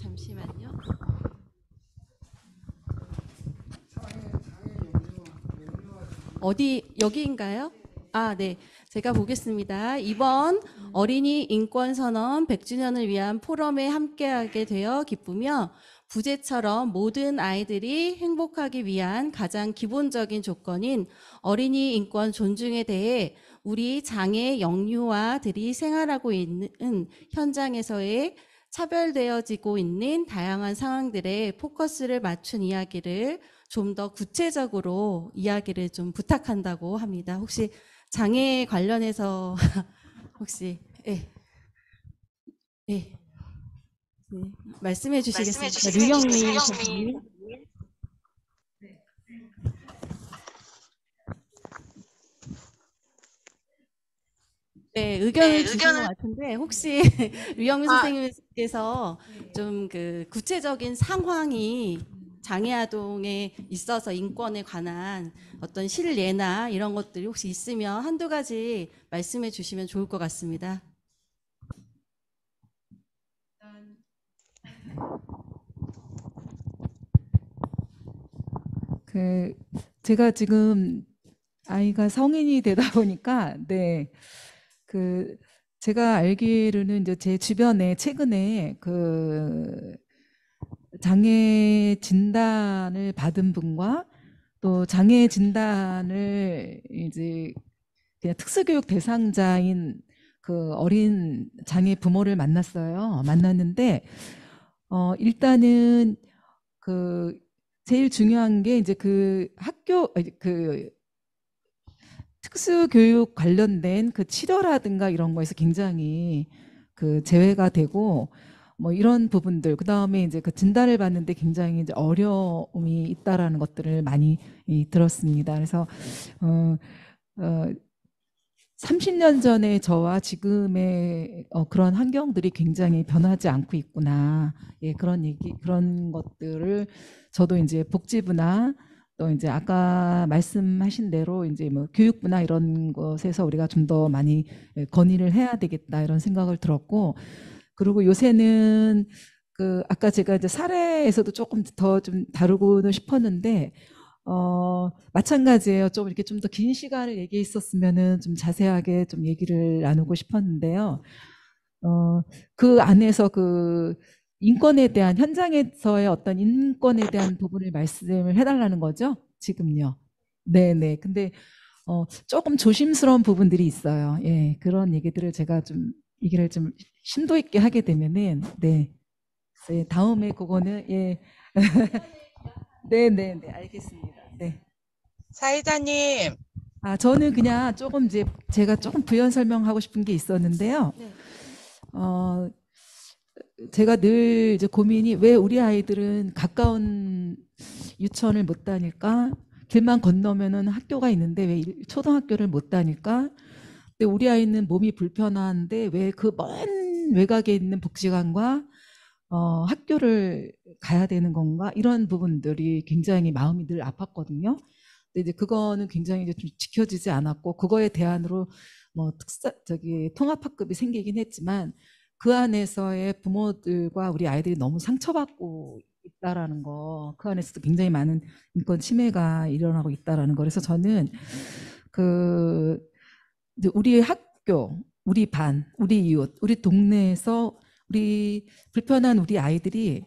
잠시만요. 어디 여기인가요? 네. 제가 보겠습니다. 이번 어린이 인권선언 100주년을 위한 포럼에 함께하게 되어 기쁘며 부제처럼 모든 아이들이 행복하기 위한 가장 기본적인 조건인 어린이 인권 존중에 대해 우리 장애 영유아들이 생활하고 있는 현장에서의 차별되어지고 있는 다양한 상황들에 포커스를 맞춘 이야기를 좀 더 구체적으로 이야기를 좀 부탁한다고 합니다. 혹시 장애 관련해서 혹시 말씀해 주시겠습니까? 류영미 선생님. 네, 의견을 주신 것 같은데 혹시 류영민 선생님께서 좀 그 구체적인 상황이 장애아동에 있어서 인권에 관한 어떤 실예나 이런 것들이 혹시 있으면 한두 가지 말씀해 주시면 좋을 것 같습니다. 그 제가 지금 아이가 성인이 되다 보니까 네. 그 제가 알기로는 이제 제 주변에 최근에 그 장애 진단을 받은 분과 또 장애 진단을 이제 그냥 특수교육 대상자인 그 어린 장애 부모를 만났어요. 만났는데 일단은 그 제일 중요한 게 이제 그 학교 그 특수교육 관련된 그 치료라든가 이런 거에서 굉장히 그 제외가 되고 뭐 이런 부분들 그다음에 이제 그 진단을 받는데 굉장히 이제 어려움이 있다라는 것들을 많이 들었습니다. 그래서 어 30년 전에 저와 지금의 그런 환경들이 굉장히 변하지 않고 있구나. 예, 그런 것들을 저도 이제 복지부나 또 이제 아까 말씀하신 대로 이제 뭐 교육부나 이런 것에서 우리가 좀 더 많이 건의를 해야 되겠다 이런 생각을 들었고, 그리고 요새는 그 아까 제가 이제 사례에서도 조금 더 좀 다루고는 싶었는데 마찬가지예요. 좀 이렇게 좀 더 긴 시간을 얘기했었으면은 좀 자세하게 좀 얘기를 나누고 싶었는데요. 그 안에서 그 인권에 대한 현장에서의 어떤 인권에 대한 부분을 말씀을 해달라는 거죠. 지금요. 네네. 근데 조금 조심스러운 부분들이 있어요. 예, 그런 얘기들을 제가 좀 얘기를 좀 심도 있게 하게 되면은 네, 네 다음에 그거는 예, 네네네 알겠습니다. 네. 사회자님, 저는 그냥 조금 이제 제가 조금 부연 설명하고 싶은 게 있었는데요. 네. 제가 늘 이제 고민이 왜 우리 아이들은 가까운 유치원을 못 다닐까? 길만 건너면은 학교가 있는데 왜 초등학교를 못 다닐까? 근데 우리 아이는 몸이 불편한데 왜 그 먼 외곽에 있는 복지관과 학교를 가야 되는 건가? 이런 부분들이 굉장히 마음이 늘 아팠거든요. 근데 이제 그거는 굉장히 이제 좀 지켜지지 않았고, 그거에 대안으로 뭐 통합학급이 생기긴 했지만 그 안에서의 부모들과 우리 아이들이 너무 상처받고 있다라는 거, 그 안에서도 굉장히 많은 인권 침해가 일어나고 있다라는 거. 그래서 저는 그 이제 우리 학교, 우리 반, 우리 이웃, 우리 동네에서 우리 불편한 우리 아이들이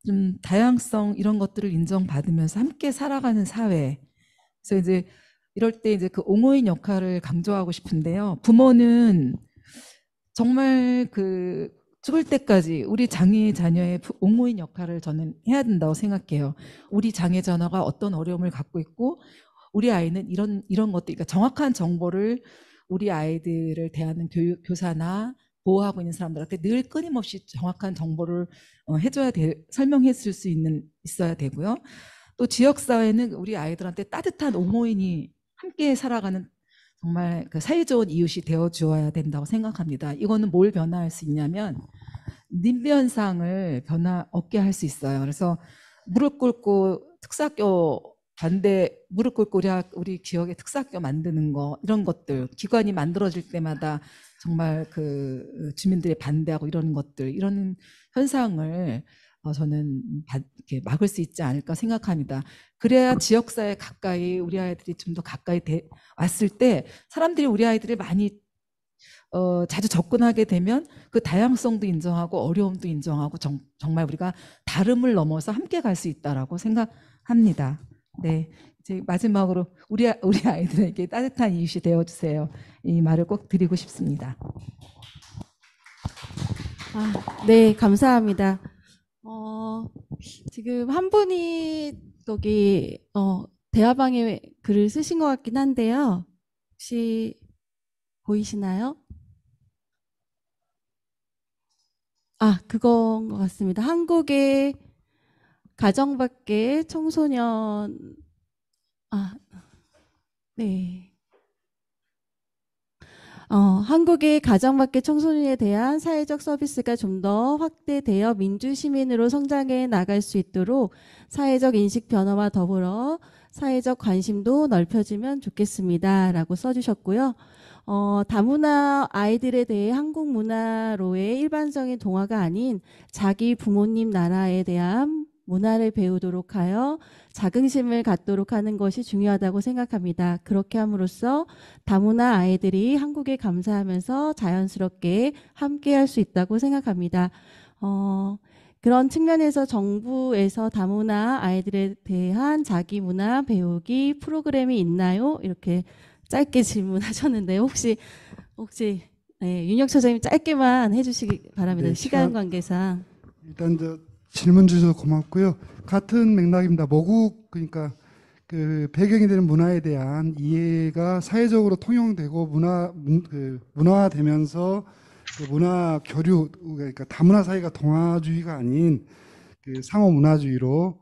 좀 다양성 이런 것들을 인정받으면서 함께 살아가는 사회. 그래서 이제 이럴 때 이제 그 옹호인 역할을 강조하고 싶은데요. 부모는 정말 그 죽을 때까지 우리 장애 자녀의 옹호인 역할을 저는 해야 된다고 생각해요. 우리 장애 자녀가 어떤 어려움을 갖고 있고 우리 아이는 이런 것들, 그러니까 정확한 정보를 우리 아이들을 대하는 교사나 보호하고 있는 사람들한테 늘 끊임없이 정확한 정보를 설명해 줄 수 있어야 되고요. 또 지역사회는 우리 아이들한테 따뜻한 옹호인이 함께 살아가는 정말 그 사이좋은 이웃이 되어 주어야 된다고 생각합니다. 이거는 뭘 변화할 수 있냐면 님비 현상을 없게 할 수 있어요. 그래서 무릎 꿇고 특사학교 무릎 꿇고 우리 지역에 특사학교 만드는 거, 이런 것들, 기관이 만들어질 때마다 정말 그 주민들이 반대하고 이런 것들, 이런 현상을 저는 이렇게 막을 수 있지 않을까 생각합니다. 그래야 지역사회 가까이 우리 아이들이 좀 더 가까이 왔을 때 사람들이 우리 아이들을 많이 자주 접근하게 되면 그 다양성도 인정하고 어려움도 인정하고 정말 우리가 다름을 넘어서 함께 갈 수 있다라고 생각합니다. 네, 이제 마지막으로 우리 아이들에게 따뜻한 이웃이 되어주세요. 이 말을 꼭 드리고 싶습니다. 네, 감사합니다. 지금 한 분이 여기 대화방에 글을 쓰신 것 같긴 한데요. 혹시 보이시나요? 그건 것 같습니다. 한국의 가정밖의 청소년, 네. 한국의 가정밖의 청소년에 대한 사회적 서비스가 좀 더 확대되어 민주시민으로 성장해 나갈 수 있도록 사회적 인식 변화와 더불어 사회적 관심도 넓혀지면 좋겠습니다. 라고 써주셨고요. 다문화 아이들에 대해 한국 문화로의 일반적인 동화가 아닌 자기 부모님 나라에 대한 문화를 배우도록 하여 자긍심을 갖도록 하는 것이 중요하다고 생각합니다. 그렇게 함으로써 다문화 아이들이 한국에 감사하면서 자연스럽게 함께할 수 있다고 생각합니다. 그런 측면에서 정부에서 다문화 아이들에 대한 자기 문화 배우기 프로그램이 있나요? 이렇게 짧게 질문하셨는데 혹시 네, 윤혁 처장님 짧게만 해주시기 바랍니다. 네, 시간 관계상. 일단 질문 주셔서 고맙고요. 같은 맥락입니다. 모국 그러니까 그 배경이 되는 문화에 대한 이해가 사회적으로 통용되고 문화화되면서 그 문화 교류 그러니까 다문화 사회가 동아주의가 아닌 그 상호 문화주의로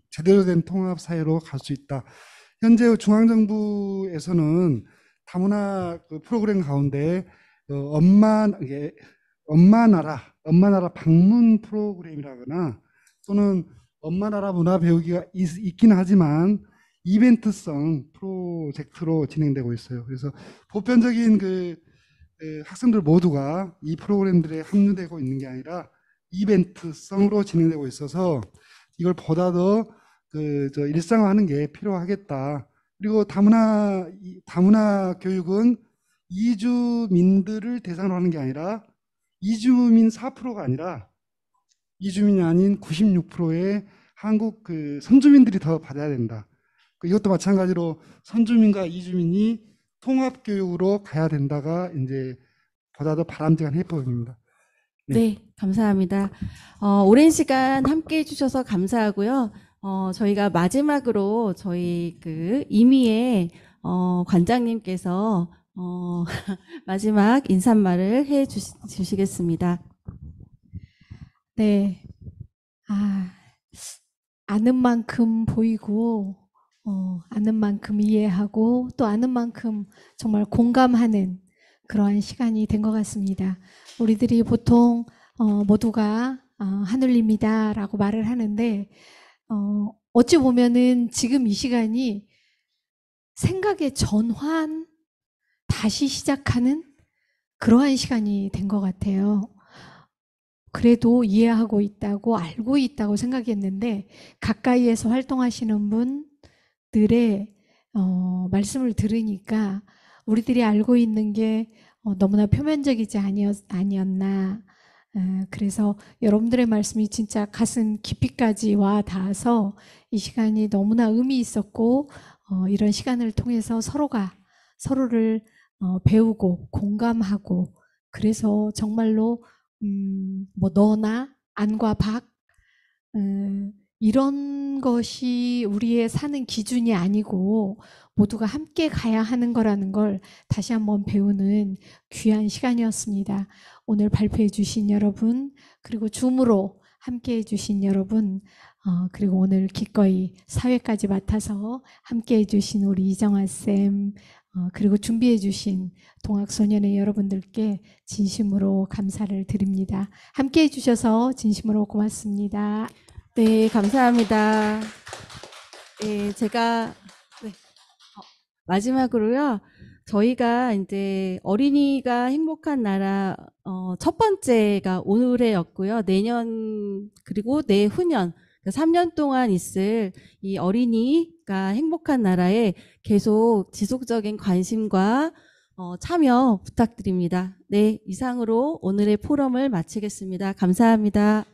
제대로 된 통합 사회로 갈 수 있다. 현재 중앙정부에서는 다문화 그 프로그램 가운데 엄마 나라 방문 프로그램이라거나 또는 엄마 나라 문화 배우기가 있긴 하지만 이벤트성 프로젝트로 진행되고 있어요. 그래서 보편적인 그 학생들 모두가 이 프로그램들에 합류되고 있는 게 아니라 이벤트성으로 진행되고 있어서 이걸 보다 더 일상화하는 게 필요하겠다. 그리고 다문화 교육은 이주민들을 대상으로 하는 게 아니라 이주민 4%가 아니라 이주민이 아닌 96%의 한국 그 선주민들이 더 받아야 된다. 이것도 마찬가지로 선주민과 이주민이 통합 교육으로 가야 된다가 이제 보다 더 바람직한 해법입니다. 네, 감사합니다. 오랜 시간 함께 해주셔서 감사하고요. 저희가 마지막으로 저희 그 임의의 관장님께서 마지막 인사말을 해 주시겠습니다. 네. 아는 만큼 보이고, 아는 만큼 이해하고, 또 아는 만큼 정말 공감하는 그러한 시간이 된 것 같습니다. 우리들이 보통 모두가 하늘입니다라고 말을 하는데, 어찌 보면은 지금 이 시간이 생각의 전환, 다시 시작하는 그러한 시간이 된 것 같아요. 그래도 이해하고 있다고 알고 있다고 생각했는데 가까이에서 활동하시는 분들의 말씀을 들으니까 우리들이 알고 있는 게 너무나 표면적이지 아니었나. 그래서 여러분들의 말씀이 진짜 가슴 깊이까지 와 닿아서 이 시간이 너무나 의미 있었고 이런 시간을 통해서 서로를 배우고 공감하고 그래서 정말로 뭐 너나 안과 박 이런 것이 우리의 사는 기준이 아니고 모두가 함께 가야 하는 거라는 걸 다시 한번 배우는 귀한 시간이었습니다. 오늘 발표해 주신 여러분 그리고 줌으로 함께 해 주신 여러분 그리고 오늘 기꺼이 사회까지 맡아서 함께 해 주신 우리 이정아 쌤 그리고 준비해 주신 동학소년의 여러분들께 진심으로 감사를 드립니다. 함께 해주셔서 진심으로 고맙습니다. 네, 감사합니다. 네, 제가 마지막으로요. 저희가 이제 어린이가 행복한 나라 첫 번째가 오늘에였고요. 내년 그리고 내후년 3년 동안 있을 이 어린이가 행복한 나라에 계속 지속적인 관심과 참여 부탁드립니다. 네, 이상으로 오늘의 포럼을 마치겠습니다. 감사합니다.